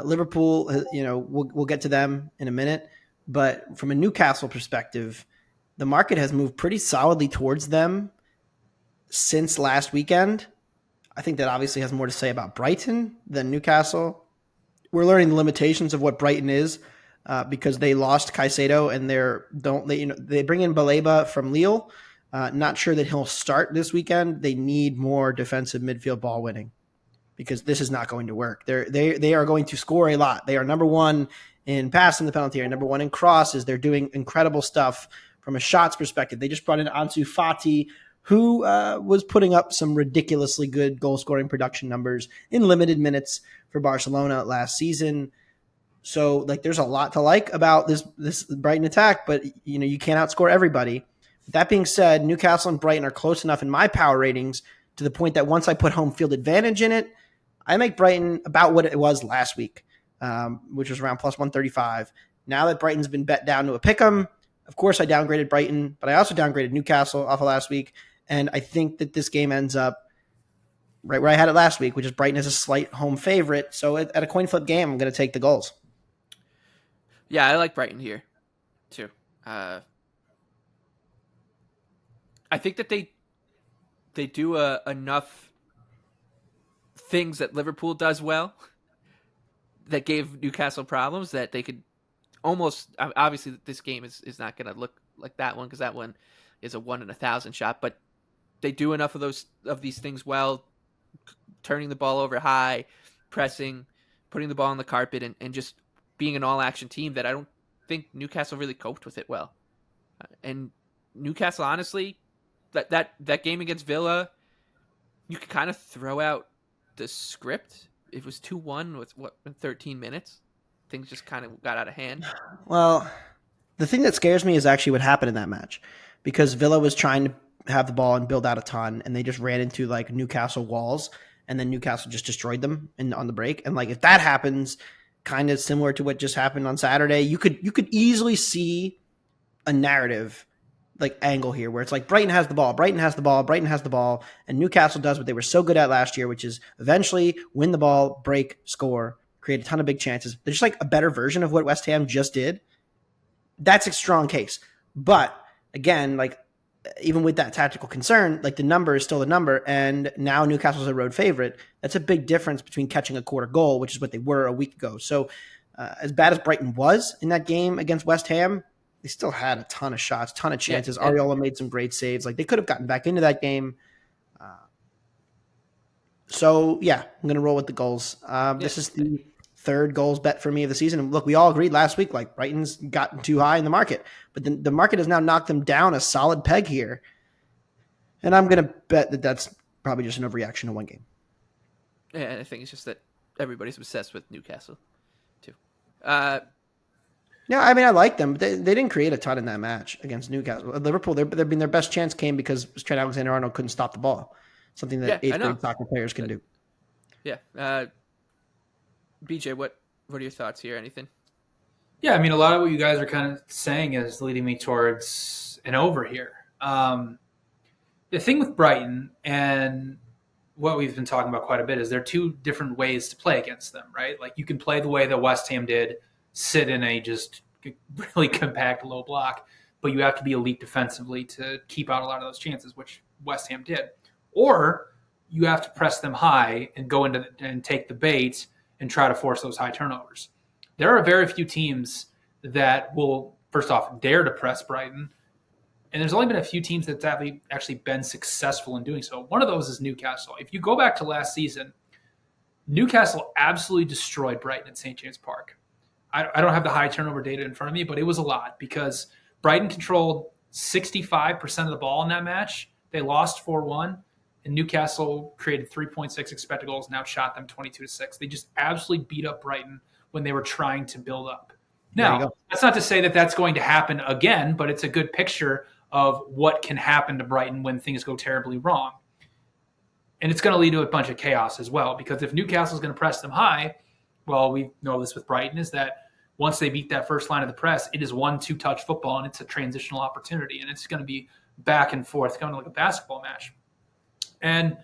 Liverpool, we'll get to them in a minute, but from a Newcastle perspective, the market has moved pretty solidly towards them since last weekend. I think that obviously has more to say about Brighton than Newcastle. We're learning the limitations of what Brighton is because they lost Caicedo and they bring in Baleba from Lille. Not sure that he'll start this weekend. They need more defensive midfield ball winning because this is not going to work. They are going to score a lot. They are number one in passing the penalty area, number one in crosses. They're doing incredible stuff from a shots perspective. They just brought in Ansu Fati, who was putting up some ridiculously good goal-scoring production numbers in limited minutes for Barcelona last season. So, there's a lot to like about this Brighton attack, but you can't outscore everybody. That being said, Newcastle and Brighton are close enough in my power ratings to the point that once I put home field advantage in it, I make Brighton about what it was last week, which was around plus 135. Now that Brighton's been bet down to a pick'em, of course I downgraded Brighton, but I also downgraded Newcastle off of last week. And I think that this game ends up right where I had it last week, which is Brighton as a slight home favorite. So at a coin flip game, I'm going to take the goals. Yeah, I like Brighton here, too. I think that they do enough things that Liverpool does well that gave Newcastle problems that they could almost – obviously this game is not going to look like that one because that one is a 1 in 1,000 shot, but they do enough of these things well, turning the ball over high, pressing, putting the ball on the carpet, and just being an all-action team that I don't think Newcastle really coped with it well. And Newcastle, honestly, that game against Villa, you could kind of throw out the script. It was 2-1 with, in 13 minutes? Things just kind of got out of hand. Well, the thing that scares me is actually what happened in that match because Villa was trying to have the ball and build out a ton, and they just ran into Newcastle walls, and then Newcastle just destroyed them on the break. And if that happens, kind of similar to what just happened on Saturday, you could easily see a narrative like angle here where it's like Brighton has the ball, Brighton has the ball, Brighton has the ball, and Newcastle does what they were so good at last year, which is eventually win the ball, break, score, create a ton of big chances. They're just like a better version of what West Ham just did. That's a strong case. But again, like even with that tactical concern, like the number is still the number, and now Newcastle's a road favorite. That's a big difference between catching a quarter goal, which is what they were a week ago. So as bad as Brighton was in that game against West Ham, they still had a ton of shots, ton of chances. Yeah, Ariola made some great saves. Like they could have gotten back into that game. So yeah, I'm gonna roll with the goals. This is the third goals bet for me of the season. And look, we all agreed last week, like Brighton's gotten too high in the market, but the market has now knocked them down a solid peg here. And I'm gonna bet that that's probably just an overreaction to one game. Yeah, I think it's just that everybody's obsessed with Newcastle, too. Yeah, I mean, I like them, but they didn't create a ton in that match against Newcastle. Liverpool, their best chance came because Trent Alexander-Arnold couldn't stop the ball, something that eighth grade soccer players can do. Yeah. BJ, what are your thoughts here? Anything? Yeah, I mean, a lot of what you guys are kind of saying is leading me towards an over here. The thing with Brighton and what we've been talking about quite a bit is there are two different ways to play against them, right? Like you can play the way that West Ham did, sit in a just really compact low block, but you have to be elite defensively to keep out a lot of those chances, which West Ham did. Or you have to press them high and go into and take the bait and try to force those high turnovers. There are very few teams that will, first off, dare to press Brighton. And there's only been a few teams that have actually been successful in doing so. One of those is Newcastle. If you go back to last season, Newcastle absolutely destroyed Brighton at St. James Park. I don't have the high turnover data in front of me, but it was a lot because Brighton controlled 65% of the ball in that match. They lost 4-1, and Newcastle created 3.6 expected goals and outshot them 22-6. They just absolutely beat up Brighton when they were trying to build up. Now, that's not to say that that's going to happen again, but it's a good picture of what can happen to Brighton when things go terribly wrong. And it's going to lead to a bunch of chaos as well, because if Newcastle is going to press them high, well, we know this with Brighton, is that once they beat that first line of the press, it is 1-2 touch football, and it's a transitional opportunity, and it's going to be back and forth, kind of like a basketball match. And,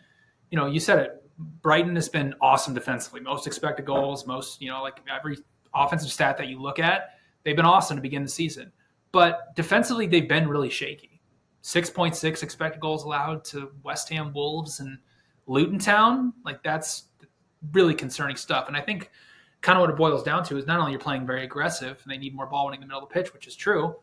you said it, Brighton has been awesome defensively. Most expected goals, most, like every offensive stat that you look at, they've been awesome to begin the season. But defensively, they've been really shaky. 6.6 expected goals allowed to West Ham, Wolves, and Luton Town. Like, that's really concerning stuff. And I think kind of what it boils down to is not only you're playing very aggressive, and they need more ball winning in the middle of the pitch, which is true,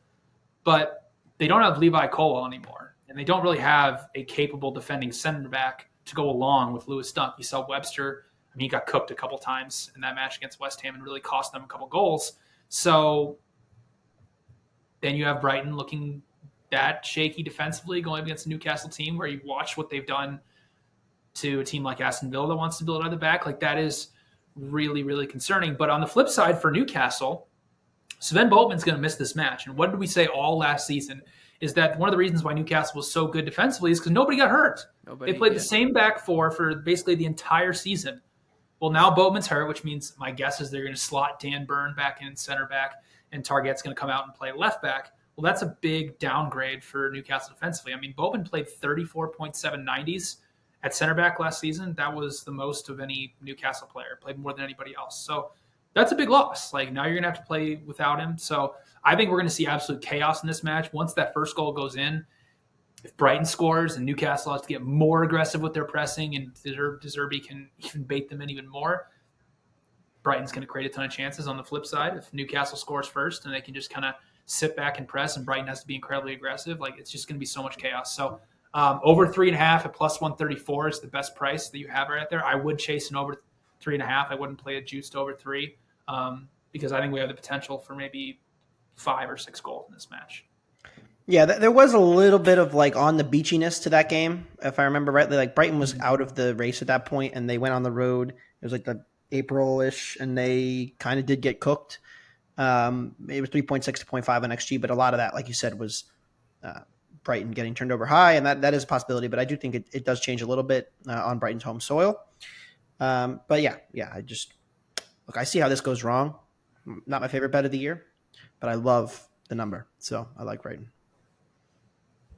but they don't have Levi Colwill anymore. And they don't really have a capable defending center back to go along with Lewis Dunk. You saw Webster. I mean, he got cooked a couple times in that match against West Ham and really cost them a couple goals. So then you have Brighton looking that shaky defensively going against a Newcastle team where you watch what they've done to a team like Aston Villa that wants to build out of the back. Like, that is really, really concerning. But on the flip side for Newcastle, Sven Botman's going to miss this match. And what did we say all last season is that one of the reasons why Newcastle was so good defensively is because nobody got hurt. They played the same back four for basically the entire season. Well, now Botman's hurt, which means my guess is they're going to slot Dan Burn back in center back, and Target's going to come out and play left back. Well, that's a big downgrade for Newcastle defensively. I mean, Botman played 34.7 90s at center back last season. That was the most of any Newcastle player, played more than anybody else. So that's a big loss. Like, now you're going to have to play without him. So I think we're going to see absolute chaos in this match. Once that first goal goes in, if Brighton scores and Newcastle has to get more aggressive with their pressing and De Zerbi can even bait them in even more, Brighton's going to create a ton of chances. On the flip side, if Newcastle scores first and they can just kind of sit back and press and Brighton has to be incredibly aggressive, like, it's just going to be so much chaos. So over 3.5 at plus 134 is the best price that you have right there. I would chase an over 3.5. I wouldn't play a juiced over 3 because I think we have the potential for maybe 5 or 6 goals in this match. Yeah, there was a little bit of like on the beachiness to that game, if I remember rightly. Like Brighton was out of the race at that point, and they went on the road. It was like the April-ish, and they kind of did get cooked. It was 3.6 to 0.5 on XG, but a lot of that, like you said, was Brighton getting turned over high, and that is a possibility. But I do think it does change a little bit on Brighton's home soil. But yeah, I see how this goes wrong. Not my favorite bet of the year, but I love the number, so I like Brighton.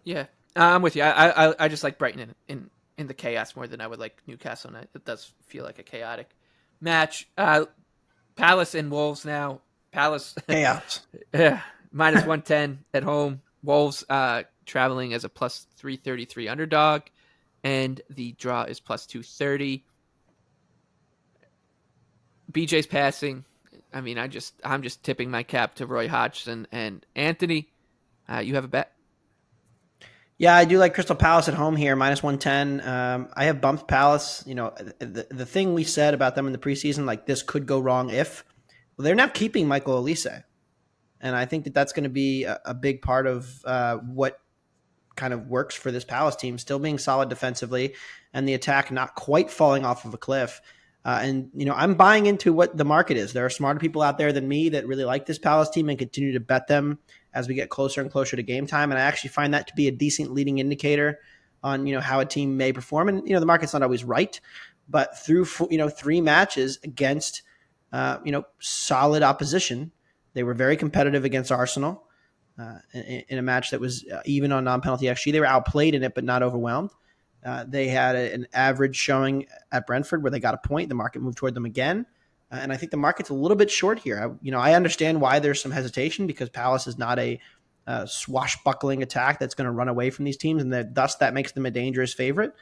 Yeah, I'm with you. I just like Brighton in the chaos more than I would like Newcastle, and it does feel like a chaotic match. Palace and Wolves now. Palace, Chaos. yeah, minus 110 at home. Wolves traveling as a plus 333 underdog, and the draw is plus 230. BJ's passing. I mean, I'm just tipping my cap to Roy Hodgson and Anthony. You have a bet? Yeah, I do like Crystal Palace at home here, minus 110. I have bumped Palace. You know, the thing we said about them in the preseason, like this could go wrong if, well, they're now keeping Michael Elise. And I think that that's going to be a big part of what kind of works for this Palace team, still being solid defensively and the attack not quite falling off of a cliff. And, you know, I'm buying into what the market is. There are smarter people out there than me that really like this Palace team and continue to bet them as we get closer and closer to game time. And I actually find that to be a decent leading indicator on, you know, how a team may perform. And, you know, the market's not always right, but through, you know, 3 matches against, you know, solid opposition, they were very competitive against Arsenal. In a match that was even on non-penalty XG. They were outplayed in it, but not overwhelmed. They had an average showing at Brentford where they got a point. The market moved toward them again. And I think the market's a little bit short here. I understand why there's some hesitation because Palace is not a swashbuckling attack that's going to run away from these teams, and thus that makes them a dangerous favorite.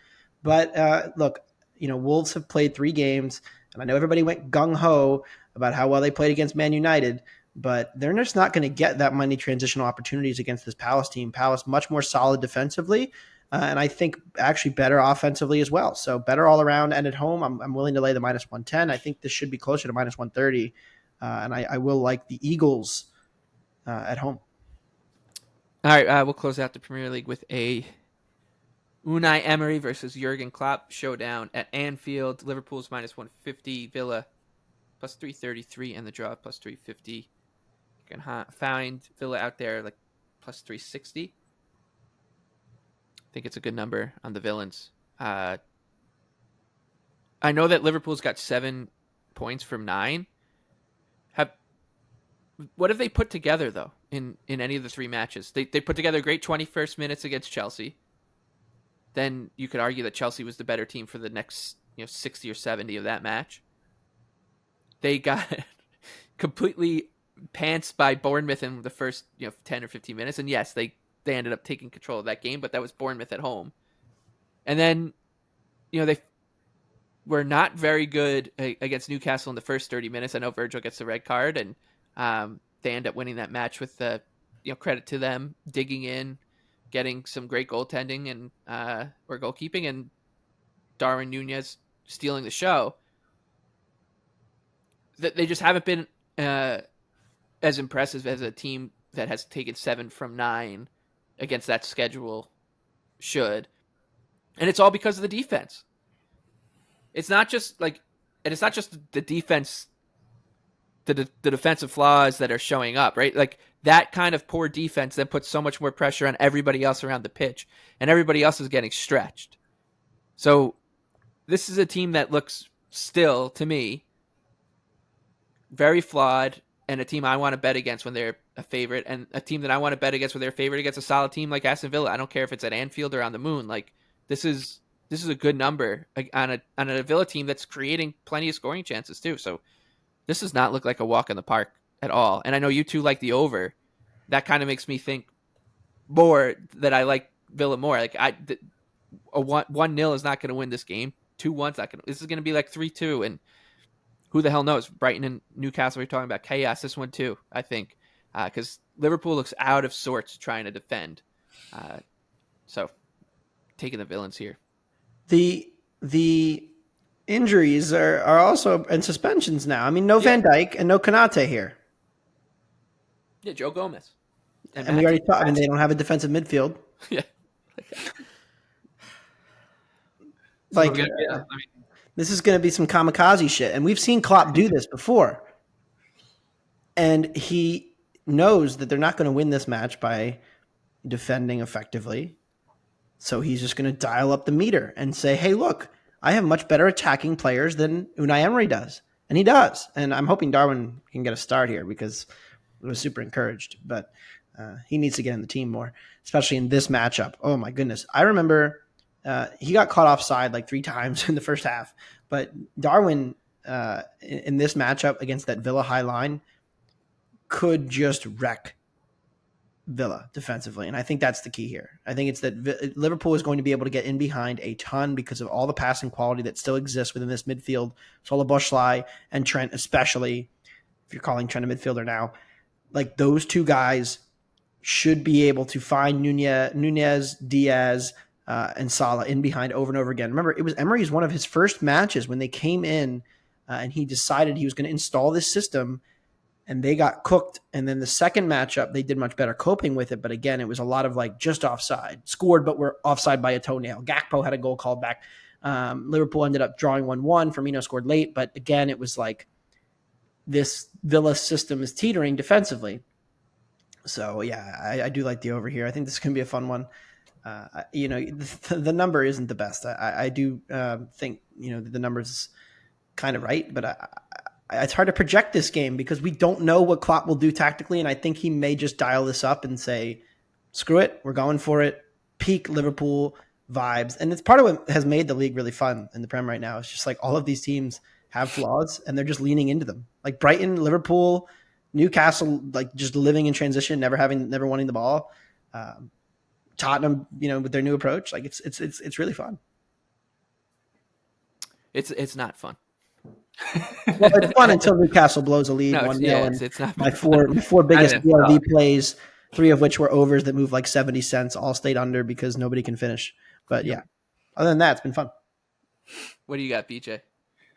But look, Wolves have played 3 games, and I know everybody went gung-ho about how well they played against Man United, but they're just not going to get that many transitional opportunities against this Palace team. Palace much more solid defensively, and I think actually better offensively as well. So better all around, and at home, I'm willing to lay the minus 110. I think this should be closer to minus 130, and I will like the Eagles at home. All right, we'll close out the Premier League with a Unai Emery versus Jurgen Klopp showdown at Anfield. Liverpool's minus 150, Villa plus 333, and the draw plus 350. You can find Villa out there like plus 360. I think it's a good number on the Villains. I know that Liverpool's got 7 points from 9. What have they put together though in any of the 3 matches? They put together great 21st minutes against Chelsea. Then you could argue that Chelsea was the better team for the next 60 or 70 of that match. They got completely pantsed by Bournemouth in the first 10 or 15 minutes, and yes, they ended up taking control of that game, but that was Bournemouth at home. And then they were not very good against Newcastle in the first 30 minutes. I know Virgil gets the red card, and they end up winning that match with the credit to them digging in, getting some great goaltending and or goalkeeping, and Darwin Nunez stealing the show. They just haven't been as impressive as a team that has taken 7 from 9 against that schedule should. And it's all because of the defense. It's not just the defense, the defensive flaws that are showing up, right? Like that kind of poor defense that puts so much more pressure on everybody else around the pitch, and everybody else is getting stretched. So this is a team that looks still, to me, very flawed, and a team I want to bet against when they're a favorite, and a team that I want to bet against when they're a favorite against a solid team like Aston Villa. I don't care if it's at Anfield or on the Moon. Like this is a good number on a Villa team that's creating plenty of scoring chances too. So this does not look like a walk in the park at all. And I know you two like the over. That kind of makes me think more that I like Villa more. Like a 1-0 is not going to win this game. 2-1's not going to. This is going to be like 3-2, and who the hell knows? Brighton and Newcastle, we're talking about chaos. This one too, I think, because Liverpool looks out of sorts trying to defend. So taking the Villains here. The injuries are also and suspensions now. I mean, no Van Dijk and no Konate here. Yeah, Joe Gomez. And we already thought. I mean, they don't have a defensive midfield. Yeah. This is going to be some kamikaze shit. And we've seen Klopp do this before. And he knows that they're not going to win this match by defending effectively. So he's just going to dial up the meter and say, hey, look, I have much better attacking players than Unai Emery does. And he does. And I'm hoping Darwin can get a start here because I was super encouraged. But He needs to get in the team more, especially in this matchup. Oh my goodness. I remember he got caught offside like 3 times in the first half, but Darwin in this matchup against that Villa high line could just wreck Villa defensively. And I think that's the key here. I think it's that Liverpool is going to be able to get in behind a ton because of all the passing quality that still exists within this midfield. Szoboszlai and Trent, especially if you're calling Trent a midfielder now, like those two guys should be able to find Nunez, Diaz, and Salah in behind over and over again. Remember, it was Emery's one of his first matches when they came in and he decided he was going to install this system, and they got cooked. And then the second matchup, they did much better coping with it. But again, it was a lot of like just offside. Scored, but we're offside by a toenail. Gakpo had a goal called back. Liverpool ended up drawing 1-1. Firmino scored late. But again, it was like this Villa system is teetering defensively. So, yeah, I do like the over here. I think this is going to be a fun one. The number isn't the best. I do think, the number's kind of right. But it's hard to project this game because we don't know what Klopp will do tactically, and I think he may just dial this up and say, screw it, we're going for it, peak Liverpool vibes. And it's part of what has made the league really fun in the Prem right now. It's just like all of these teams have flaws, and they're just leaning into them. Like Brighton, Liverpool, Newcastle, like just living in transition, never wanting the ball. Tottenham, with their new approach, like it's really fun. It's not fun. Well, it's fun until Newcastle blows a lead 1-0. It's not my four biggest BLV plays, 3 of which were overs that moved like 70 cents, all stayed under because nobody can finish. But yeah, other than that, it's been fun. What do you got, BJ?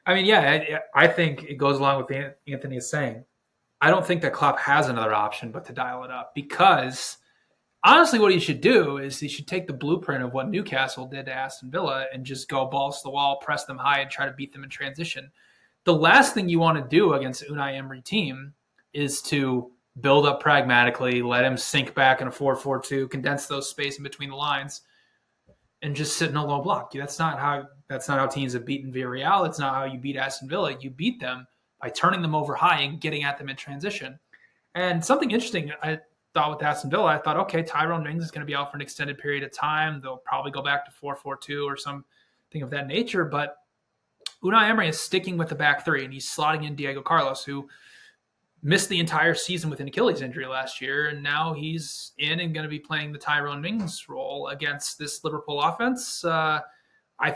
I mean, yeah, I think it goes along with what Anthony is saying. I don't think that Klopp has another option but to dial it up because honestly, what he should do is he should take the blueprint of what Newcastle did to Aston Villa and just go balls to the wall, press them high, and try to beat them in transition. The last thing you want to do against an Unai Emery team is to build up pragmatically, let him sink back in a 4-4-2, condense those space in between the lines, and just sit in a low block. That's not how teams have beaten Villarreal. It's not how you beat Aston Villa. You beat them by turning them over high and getting at them in transition. And something interesting I thought with Aston Villa, I thought, okay, Tyrone Mings is going to be out for an extended period of time. They'll probably go back to 4-4-2 or something of that nature, but Unai Emery is sticking with the back 3, and he's slotting in Diego Carlos, who missed the entire season with an Achilles injury last year, and now he's in and going to be playing the Tyrone Mings role against this Liverpool offense. I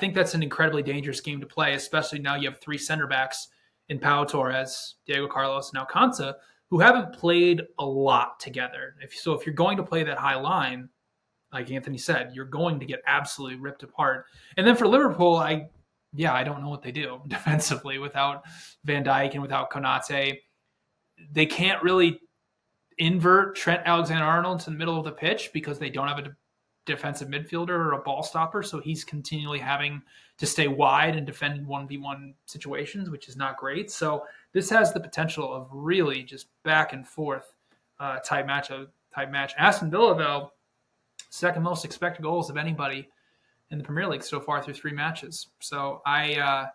think that's an incredibly dangerous game to play, especially now you have 3 center backs in Pau Torres, Diego Carlos, and Alcantara, who haven't played a lot together. If you're going to play that high line, like Anthony said, you're going to get absolutely ripped apart. And then for Liverpool, I don't know what they do defensively without Van Dijk and without Konate. They can't really invert Trent Alexander-Arnold to the middle of the pitch because they don't have a defensive midfielder or a ball stopper, so he's continually having to stay wide and defend in 1v1 situations, which is not great. So this has the potential of really just back and forth type match. Aston Villa, though, second most expected goals of anybody in the Premier League so far through 3 matches. So I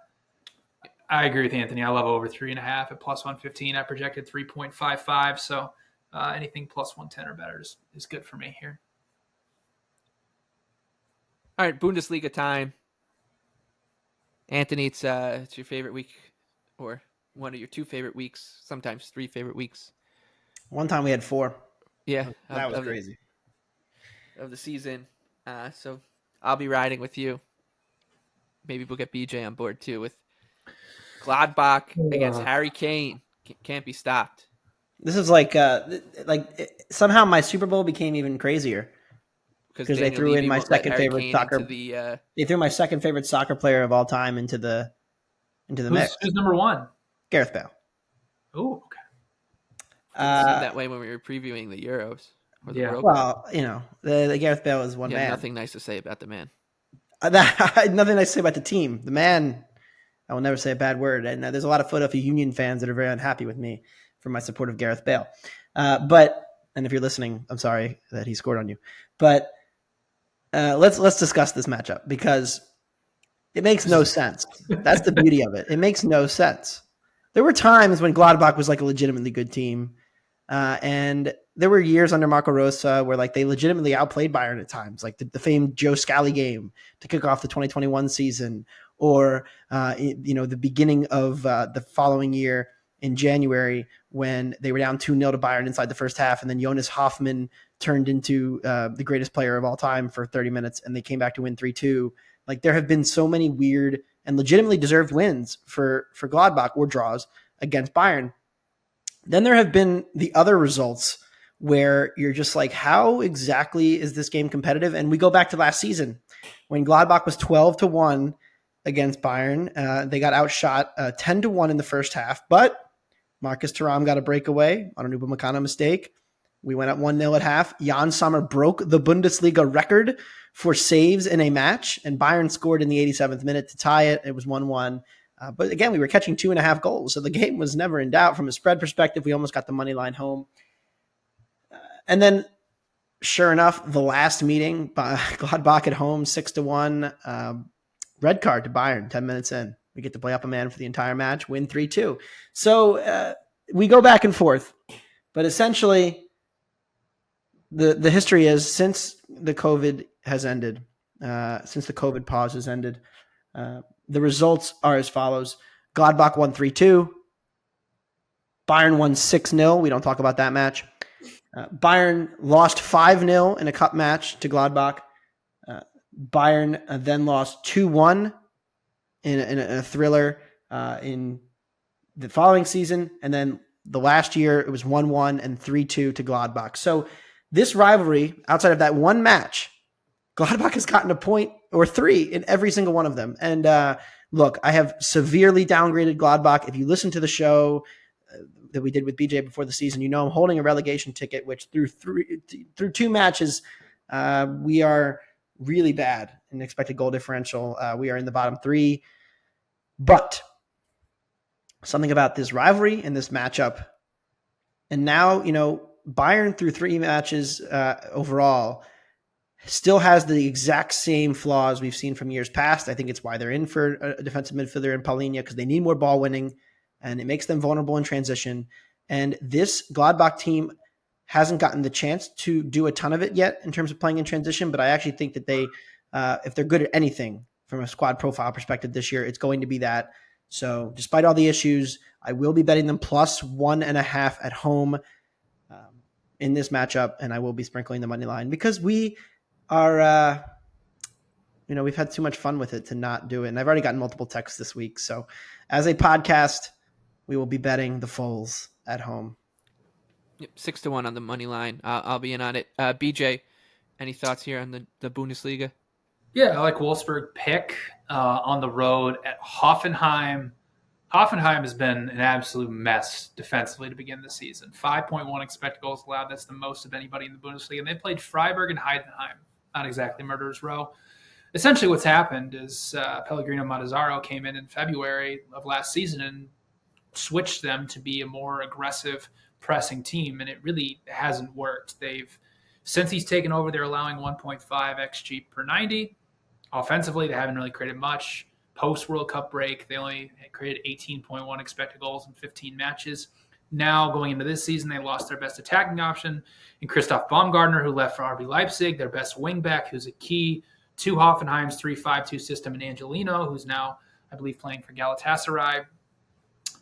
agree with Anthony. I love over 3.5 at plus 115. I projected 3.55. So anything plus 110 or better is good for me here. All right, Bundesliga time. Anthony, it's your favorite week, or one of your 2 favorite weeks, sometimes 3 favorite weeks. One time we had 4. Yeah. That was crazy. Of the season. So I'll be riding with you. Maybe we'll get BJ on board too with Gladbach against Harry Kane. Can't be stopped. This is like somehow my Super Bowl became even crazier because they threw in my second favorite soccer. They threw my second favorite soccer player of all time into the mix. Who's number 1? Gareth Bale. Oh, okay. It seemed that way when we were previewing the Euros. Or the World Cup. Well, the Gareth Bale is one man. Nothing nice to say about the man. Nothing nice to say about the team. The man, I will never say a bad word. And there's a lot of Philadelphia Union fans that are very unhappy with me for my support of Gareth Bale. And if you're listening, I'm sorry that he scored on you. But let's discuss this matchup because it makes no sense. That's the beauty of it. It makes no sense. There were times when Gladbach was like a legitimately good team. And there were years under Marco Rose where like they legitimately outplayed Bayern at times, like the famed Joe Scally game to kick off the 2021 season, or the beginning of the following year in January when they were down 2-0 to Bayern inside the first half, and then Jonas Hoffmann turned into the greatest player of all time for 30 minutes, and they came back to win 3-2. Like there have been so many weird and legitimately deserved wins for Gladbach or draws against Bayern. Then there have been the other results where you're just like, how exactly is this game competitive? And we go back to last season when Gladbach was 12-1 against Bayern. They got outshot 10-1 in the first half, but Marcus Thuram got a breakaway on an Upamecano mistake. We went up 1-0 at half. Jan Sommer broke the Bundesliga record for saves in a match, and Bayern scored in the 87th minute to tie it. It was 1-1. But again, we were catching 2.5 goals, so the game was never in doubt. From a spread perspective, we almost got the money line home. And then, sure enough, the last meeting, Gladbach at home, 6-1, red card to Bayern, 10 minutes in. We get to play up a man for the entire match, win 3-2. So we go back and forth. But essentially, the history is since the COVID has ended, since the COVID pause has ended, the results are as follows. Gladbach won 3-2. Bayern won 6-0. We don't talk about that match. Bayern lost 5-0 in a cup match to Gladbach. Bayern then lost 2-1 in a thriller in the following season. And then the last year, it was 1-1 and 3-2 to Gladbach. So this rivalry, outside of that one match, Gladbach has gotten a point or 3 in every single one of them. And look, I have severely downgraded Gladbach. If you listen to the show that we did with BJ before the season, you know I'm holding a relegation ticket, which through 2 matches, we are really bad in expected goal differential. We are in the bottom 3. But something about this rivalry and this matchup, and now, Bayern through 3 matches overall still has the exact same flaws we've seen from years past. I think it's why they're in for a defensive midfielder in Paulinho, because they need more ball winning, and it makes them vulnerable in transition. And this Gladbach team hasn't gotten the chance to do a ton of it yet in terms of playing in transition, but I actually think that they, if they're good at anything from a squad profile perspective this year, it's going to be that. So despite all the issues, I will be betting them plus 1.5 at home in this matchup, and I will be sprinkling the money line because we are, we've had too much fun with it to not do it. And I've already gotten multiple texts this week. So as a podcast, we will be betting the Foles at home. Yep, 6-1 on the money line. I'll be in on it. BJ, any thoughts here on the Bundesliga? Yeah, I like Wolfsburg pick on the road at Hoffenheim. Hoffenheim has been an absolute mess defensively to begin the season. 5.1 expected goals allowed. That's the most of anybody in the Bundesliga. And they played Freiburg and Heidenheim. Not exactly murderer's row. Essentially what's happened is Pellegrino Matazzaro came in February of last season and switched them to be a more aggressive pressing team, and it really hasn't worked. Since he's taken over, they're allowing 1.5 xG per 90. Offensively, they haven't really created much. Post-World Cup break, they only created 18.1 expected goals in 15 matches. Now, going into this season, they lost their best attacking option in Christoph Baumgartner, who left for RB Leipzig, their best wingback, who's a key to Hoffenheim's 3-5-2 system, and Angelino, who's now, I believe, playing for Galatasaray.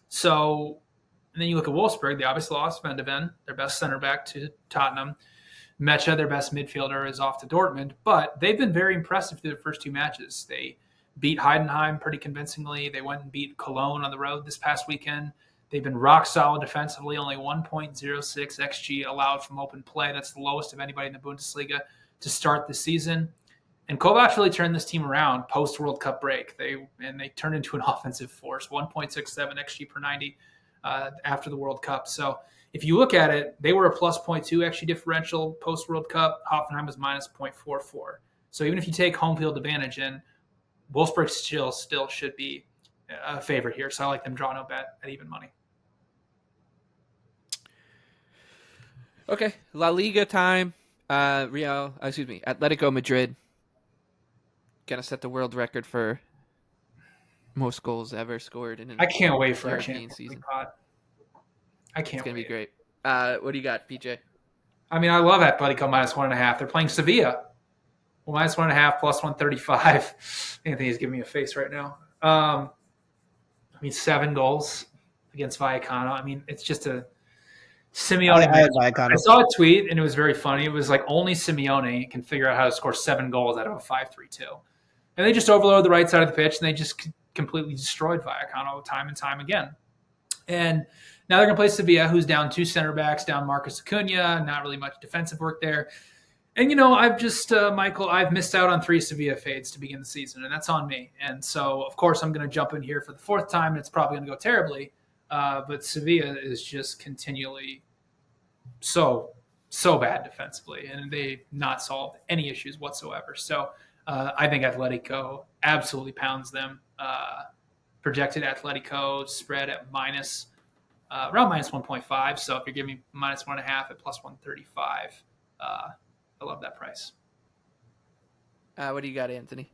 So, and then you look at Wolfsburg, they obviously lost Van de Ven, their best center back, to Tottenham. Mecha, their best midfielder, is off to Dortmund, but they've been very impressive through the first 2 matches. They beat Heidenheim pretty convincingly. They went and beat Cologne on the road this past weekend. They've been rock solid defensively, only 1.06 xG allowed from open play. That's the lowest of anybody in the Bundesliga to start the season. And Kovac really turned this team around post-World Cup break. They turned into an offensive force, 1.67 xG per 90 after the World Cup. So if you look at it, they were a plus 0.2 xG differential post-World Cup. Hoffenheim was minus 0.44. So even if you take home field advantage in, Wolfsburg still should be a favorite here. So I like them draw no bet at even money. Okay, La Liga time. Atletico Madrid gonna set the world record for most goals ever scored in an I can't wait for our European Champions season. League pod. I can't. It's gonna wait. be great. What do you got, PJ? I mean, I love Atletico -1.5. They're playing Sevilla. Well, -1.5 plus 135. Anthony's giving me a face right now. I mean, 7 goals against Vallecano. I mean, it's just a Simeone. I had Vallecano. I saw a tweet, and it was very funny. It was like only Simeone can figure out how to score 7 goals out of a 5-3-2. And they just overloaded the right side of the pitch, and they just completely destroyed Vallecano time and time again. And now they're going to play Sevilla, who's down 2 center backs, down Marcus Acuna, not really much defensive work there. And, I've just, Michael, I've missed out on 3 Sevilla fades to begin the season, and that's on me. And so, of course, I'm going to jump in here for the 4th time, and it's probably going to go terribly. But Sevilla is just continually so bad defensively, and they've not solved any issues whatsoever. So I think Atletico absolutely pounds them. Projected Atletico spread at around -1.5. So if you're giving me -1.5 at plus 135, I love that price. What do you got, Anthony?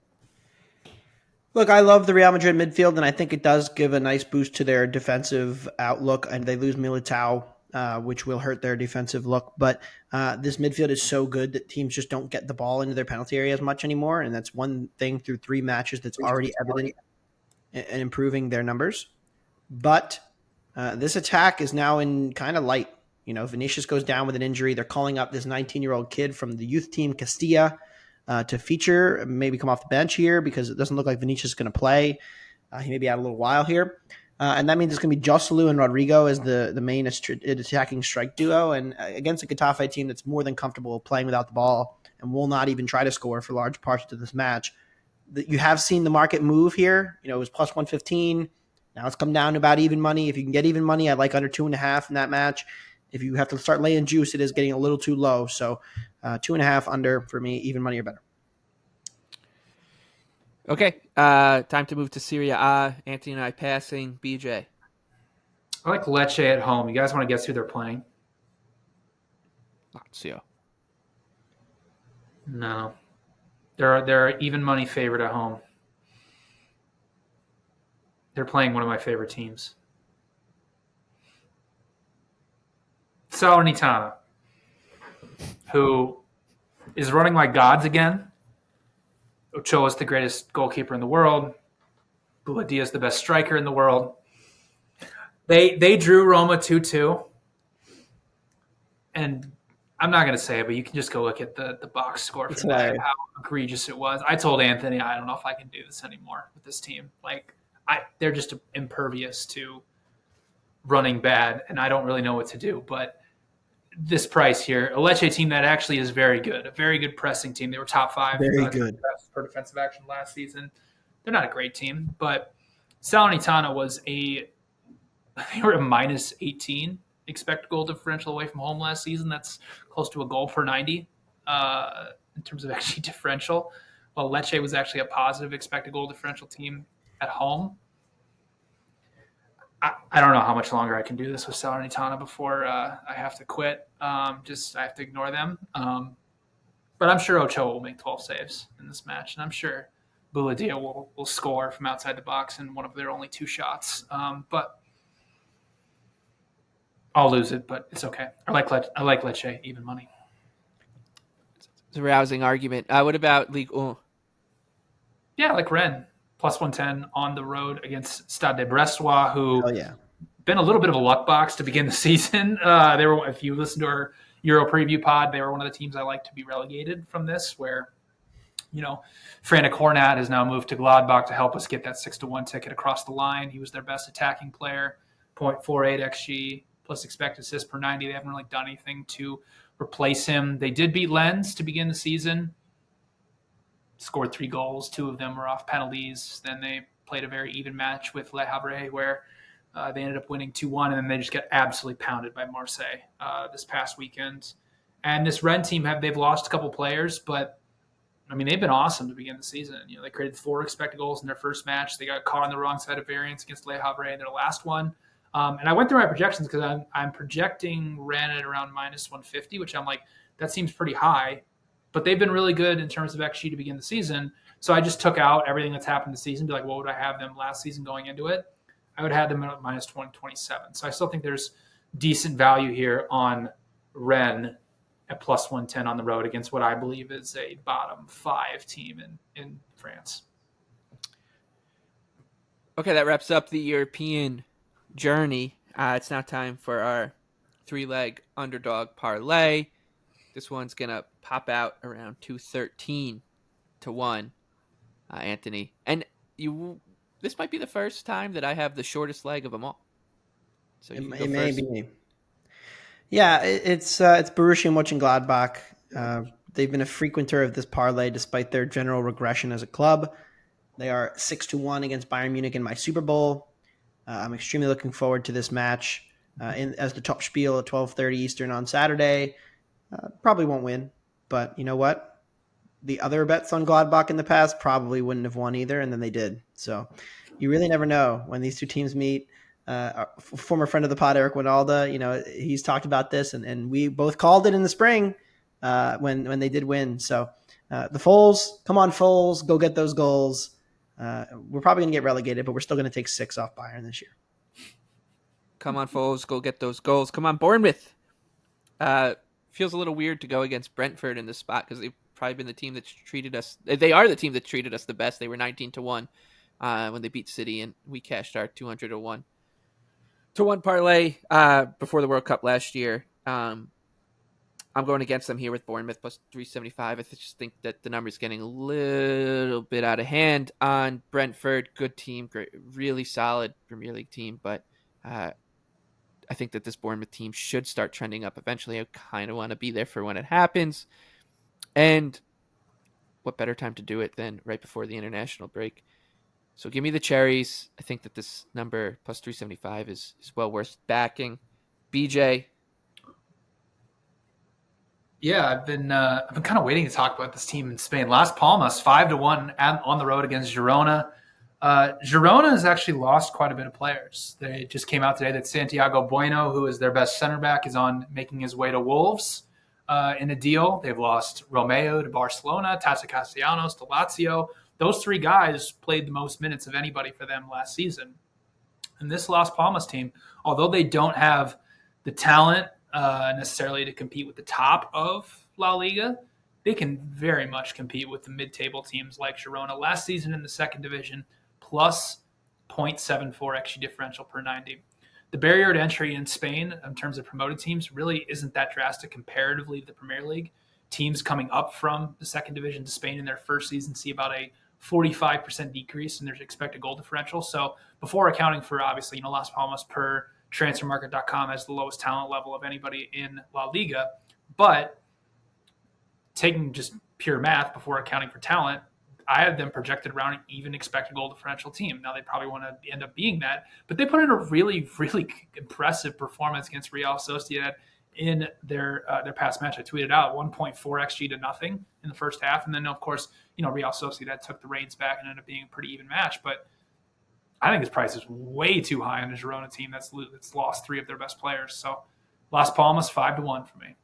Look, I love the Real Madrid midfield, and I think it does give a nice boost to their defensive outlook. And they lose Militao, which will hurt their defensive look. But this midfield is so good that teams just don't get the ball into their penalty area as much anymore. And that's one thing through 3 matches that's already evident in improving their numbers. But this attack is now in kind of light. Vinicius goes down with an injury. They're calling up this 19-year-old kid from the youth team, Castilla, to feature, maybe come off the bench here because it doesn't look like Vinicius is going to play. He may be out a little while here. And that means it's going to be Joselu and Rodrigo as the main attacking strike duo. And against a Getafe team that's more than comfortable playing without the ball and will not even try to score for large parts of this match, you have seen the market move here. It was plus 115. Now it's come down to about even money. If you can get even money, I like under 2.5 in that match. If you have to start laying juice, it is getting a little too low. So 2.5 under for me, even money or better. Okay, time to move to Serie A. Anthony and I passing. BJ. I like Lecce at home. You guys want to guess who they're playing? Lazio. No. They're even money favorite at home. They're playing one of my favorite teams. Salernitana, who is running like gods again. Ochoa is the greatest goalkeeper in the world. Buladia is the best striker in the world. They drew Roma 2-2. And I'm not going to say it, but you can just go look at the box score for that, how egregious it was. I told Anthony, I don't know if I can do this anymore with this team. They're just impervious to running bad, and I don't really know what to do. But this price here, a Lecce team that actually is very good, a very good pressing team. They were top 5 very good for defensive action last season. They're not a great team, but Salernitana they were a -18 expected goal differential away from home last season. That's close to a goal per 90 in terms of actually differential. Well, Lecce was actually a positive expected goal differential team at home. I don't know how much longer I can do this with Salernitana before I have to quit. I have to ignore them. But I'm sure Ochoa will make 12 saves in this match, and I'm sure Buladia will score from outside the box in one of their only 2 shots. But I'll lose it, but it's okay. I like Lecce, even money. It's a rousing argument. What about Ligue 1? Yeah, I like Rennes. Plus 110 on the road against Stade de Brestois, who been a little bit of a luck box to begin the season. They were, if you listen to our Euro preview pod, they were one of the teams I like to be relegated from this, where, Frank Hornat has now moved to Gladbach to help us get that 6-1 ticket across the line. He was their best attacking player, 0.48 XG, plus expected assists per 90. They haven't really done anything to replace him. They did beat Lens to begin the season. Scored 3 goals. 2 of them were off penalties. Then they played a very even match with Le Havre where they ended up winning 2-1, and then they just got absolutely pounded by Marseille this past weekend. And this Rennes team, they've lost a couple players, but, they've been awesome to begin the season. They created 4 expected goals in their first match. They got caught on the wrong side of variance against Le Havre in their last one. And I went through my projections because I'm projecting Rennes at around -150, which I'm like, that seems pretty high. But they've been really good in terms of XG to begin the season. So I just took out everything that's happened this season, be like, what would I have them last season going into it? I would have them at -127. So I still think there's decent value here on Rennes at plus 110 on the road against what I believe is a bottom 5 team in France. Okay, that wraps up the European journey. It's now time for our 3-leg underdog parlay. This one's going to pop out around 213 to 1, Anthony. And this might be the first time that I have the shortest leg of them all. So you can go It may first. be. Yeah, it's Borussia Mönchengladbach. They've been a frequenter of this parlay despite their general regression as a club. They are 6-1 against Bayern Munich in my Super Bowl. I'm extremely looking forward to this match as the top spiel at 12:30 Eastern on Saturday. Probably won't win, but you know what? The other bets on Gladbach in the past probably wouldn't have won either, and then they did. So you really never know when these two teams meet. Our former friend of the pod, Eric Winalda, he's talked about this, and we both called it in the spring when they did win. So the Foles, come on, Foles, go get those goals. We're probably going to get relegated, but we're still going to take 6 off Bayern this year. Come on, Foles, go get those goals. Come on, Bournemouth. Feels a little weird to go against Brentford in this spot because they've probably been the team that's treated us. They are the team that treated us the best. They were 19-1 when they beat City, and we cashed our 200-1 parlay before the World Cup last year. I'm going against them here with Bournemouth plus 375. I just think that the number's getting a little bit out of hand on Brentford. Good team, great, really solid Premier League team, but I think that this Bournemouth team should start trending up eventually. I kind of want to be there for when it happens. And what better time to do it than right before the international break? So give me the cherries. I think that this number plus 375 is well worth backing. BJ. Yeah, I've been kind of waiting to talk about this team in Spain. Las Palmas 5-1 on the road against Girona. Girona has actually lost quite a bit of players. They just came out today that Santiago Bueno, who is their best center back, is making his way to Wolves in a deal. They've lost Romeo to Barcelona, Tata Castellanos to Lazio. Those 3 guys played the most minutes of anybody for them last season. And this Las Palmas team, although they don't have the talent necessarily to compete with the top of La Liga, they can very much compete with the mid-table teams like Girona. Last season in the second division, plus 0.74 XG differential per 90. The barrier to entry in Spain in terms of promoted teams really isn't that drastic comparatively to the Premier League. Teams coming up from the second division to Spain in their first season see about a 45% decrease in their expected goal differential. So before accounting for, obviously, Las Palmas per transfermarket.com has the lowest talent level of anybody in La Liga. But taking just pure math before accounting for talent, I have them projected around an even expected goal differential team. Now, they probably want to end up being that, but they put in a really, really impressive performance against Real Sociedad in their past match. I tweeted out 1.4 XG to nothing in the first half. And then, of course, Real Sociedad took the reins back and ended up being a pretty even match. But I think this price is way too high on a Girona team that's lost 3 of their best players. So Las Palmas 5-1 for me.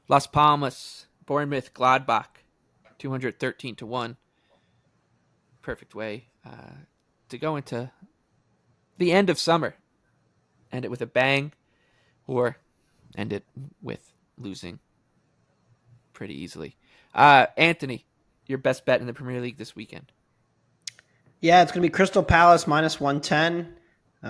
Las Palmas, Bournemouth, Gladbach, 213-1. Perfect way to go into the end of summer. End it with a bang, or end it with losing pretty easily. Anthony, your best bet in the Premier League this weekend? Yeah, it's going to be Crystal Palace minus 110.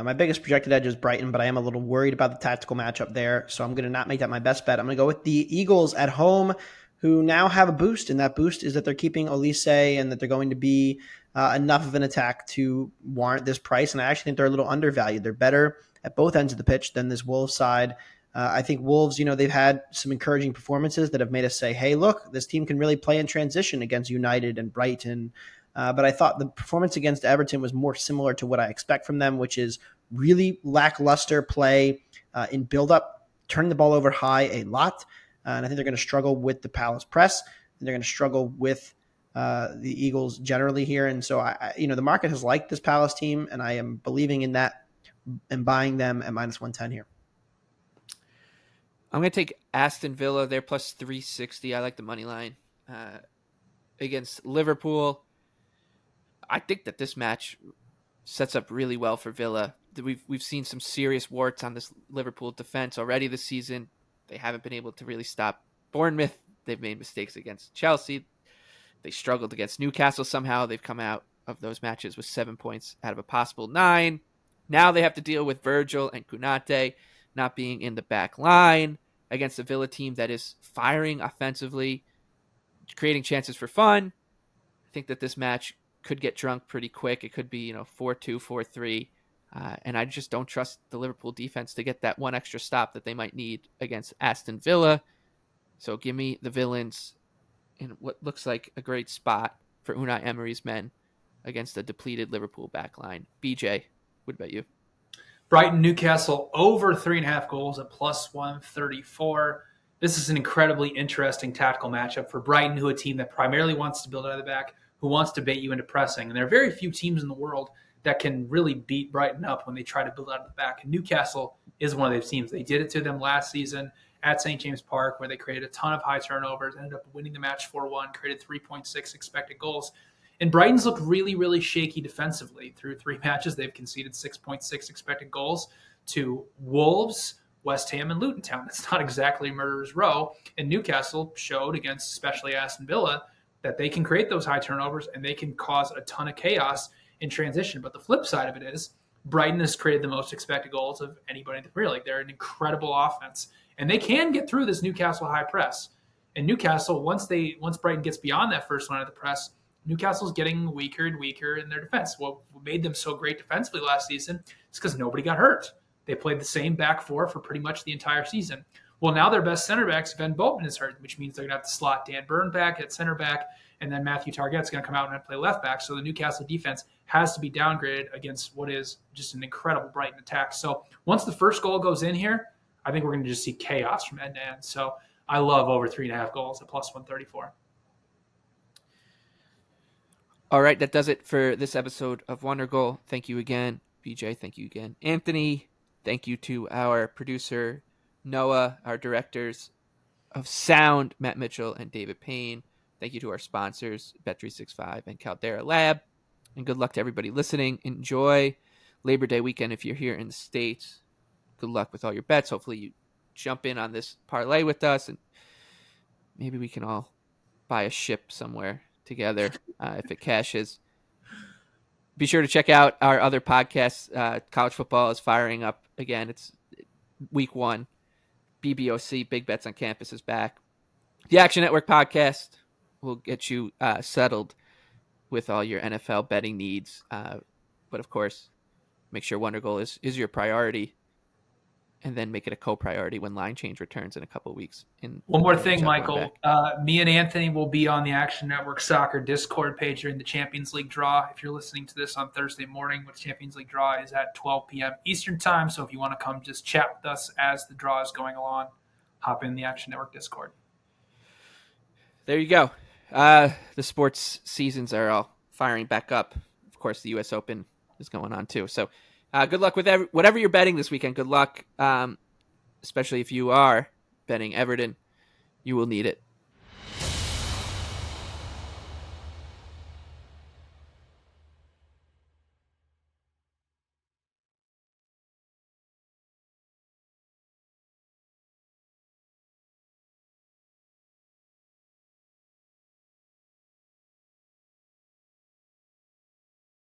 My biggest projected edge is Brighton, but I am a little worried about the tactical matchup there, so I'm going to not make that my best bet. I'm going to go with the Eagles at home, who now have a boost, and that boost is that they're keeping Olise and that they're going to be enough of an attack to warrant this price, and I actually think they're a little undervalued. They're better at both ends of the pitch than this Wolves side. I think Wolves, they've had some encouraging performances that have made us say, hey, look, this team can really play in transition against United and Brighton. But I thought the performance against Everton was more similar to what I expect from them, which is really lackluster play in build-up, turning the ball over high a lot. And I think they're going to struggle with the Palace press. And they're going to struggle with the Eagles generally here. And so, the market has liked this Palace team, and I am believing in that and buying them at minus 110 here. I'm going to take Aston Villa. They're plus 360. I like the money line against Liverpool. I think that this match sets up really well for Villa. We've seen some serious warts on this Liverpool defense already this season. They haven't been able to really stop Bournemouth. They've made mistakes against Chelsea. They struggled against Newcastle somehow. They've come out of those matches with 7 points out of a possible 9. Now they have to deal with Virgil and Kunate not being in the back line against a Villa team that is firing offensively, creating chances for fun. I think that this match could get drunk pretty quick. It could be, 4-2, 4-3. And I just don't trust the Liverpool defense to get that one extra stop that they might need against Aston Villa. So give me the Villains in what looks like a great spot for Unai Emery's men against a depleted Liverpool backline. BJ, what about you? Brighton, Newcastle over 3.5 goals at plus 134. This is an incredibly interesting tactical matchup for Brighton, who a team that primarily wants to build out of the back, who wants to bait you into pressing. And there are very few teams in the world that can really beat Brighton up when they try to build out of the back. And Newcastle is one of those teams. They did it to them last season at St. James Park, where they created a ton of high turnovers, ended up winning the match 4-1, created 3.6 expected goals. And Brighton's looked really, really shaky defensively. Through 3 matches, they've conceded 6.6 expected goals to Wolves, West Ham, and Luton Town. That's not exactly murderer's row. And Newcastle showed against especially Aston Villa that they can create those high turnovers and they can cause a ton of chaos in transition. But the flip side of it is Brighton has created the most expected goals of anybody in the Premier League. They're an incredible offense. And they can get through this Newcastle high press. And Newcastle, once Brighton gets beyond that first line of the press, Newcastle's getting weaker and weaker in their defense. What made them so great defensively last season is because nobody got hurt. They played the same back four for pretty much the entire season. Well, now their best center back, Sven Botman, is hurt, which means they're going to have to slot Dan Burn back at center back, and then Matthew Targett's going to come out and play left back. So the Newcastle defense has to be downgraded against what is just an incredible Brighton attack. So once the first goal goes in here, I think we're going to just see chaos from end to end. So I love over 3.5 goals at plus 134. All right, that does it for this episode of Wondergoal. Thank you again, BJ. Thank you again, Anthony. Thank you to our producer, Noah, our directors of sound, Matt Mitchell and David Payne. Thank you to our sponsors, Bet365 and Caldera Lab. And good luck to everybody listening. Enjoy Labor Day weekend if you're here in the States. Good luck with all your bets. Hopefully you jump in on this parlay with us, and maybe we can all buy a ship somewhere together if it cashes. Be sure to check out our other podcasts. College football is firing up again. It's week 1. BBOC, Big Bets on Campus, is back. The Action Network podcast will get you settled with all your NFL betting needs. But of course, make sure Wondergoal is your priority, and then make it a co-priority when line change returns in a couple of weeks. One more thing, Michael. Me and Anthony will be on the Action Network Soccer Discord page during the Champions League draw. If you're listening to this on Thursday morning, the Champions League draw is at 12 p.m. Eastern time. So if you want to come just chat with us as the draw is going along, hop in the Action Network Discord. There you go. The sports seasons are all firing back up. Of course, the U.S. Open is going on too. So good luck with whatever you're betting this weekend. Good luck, especially if you are betting Everton. You will need it.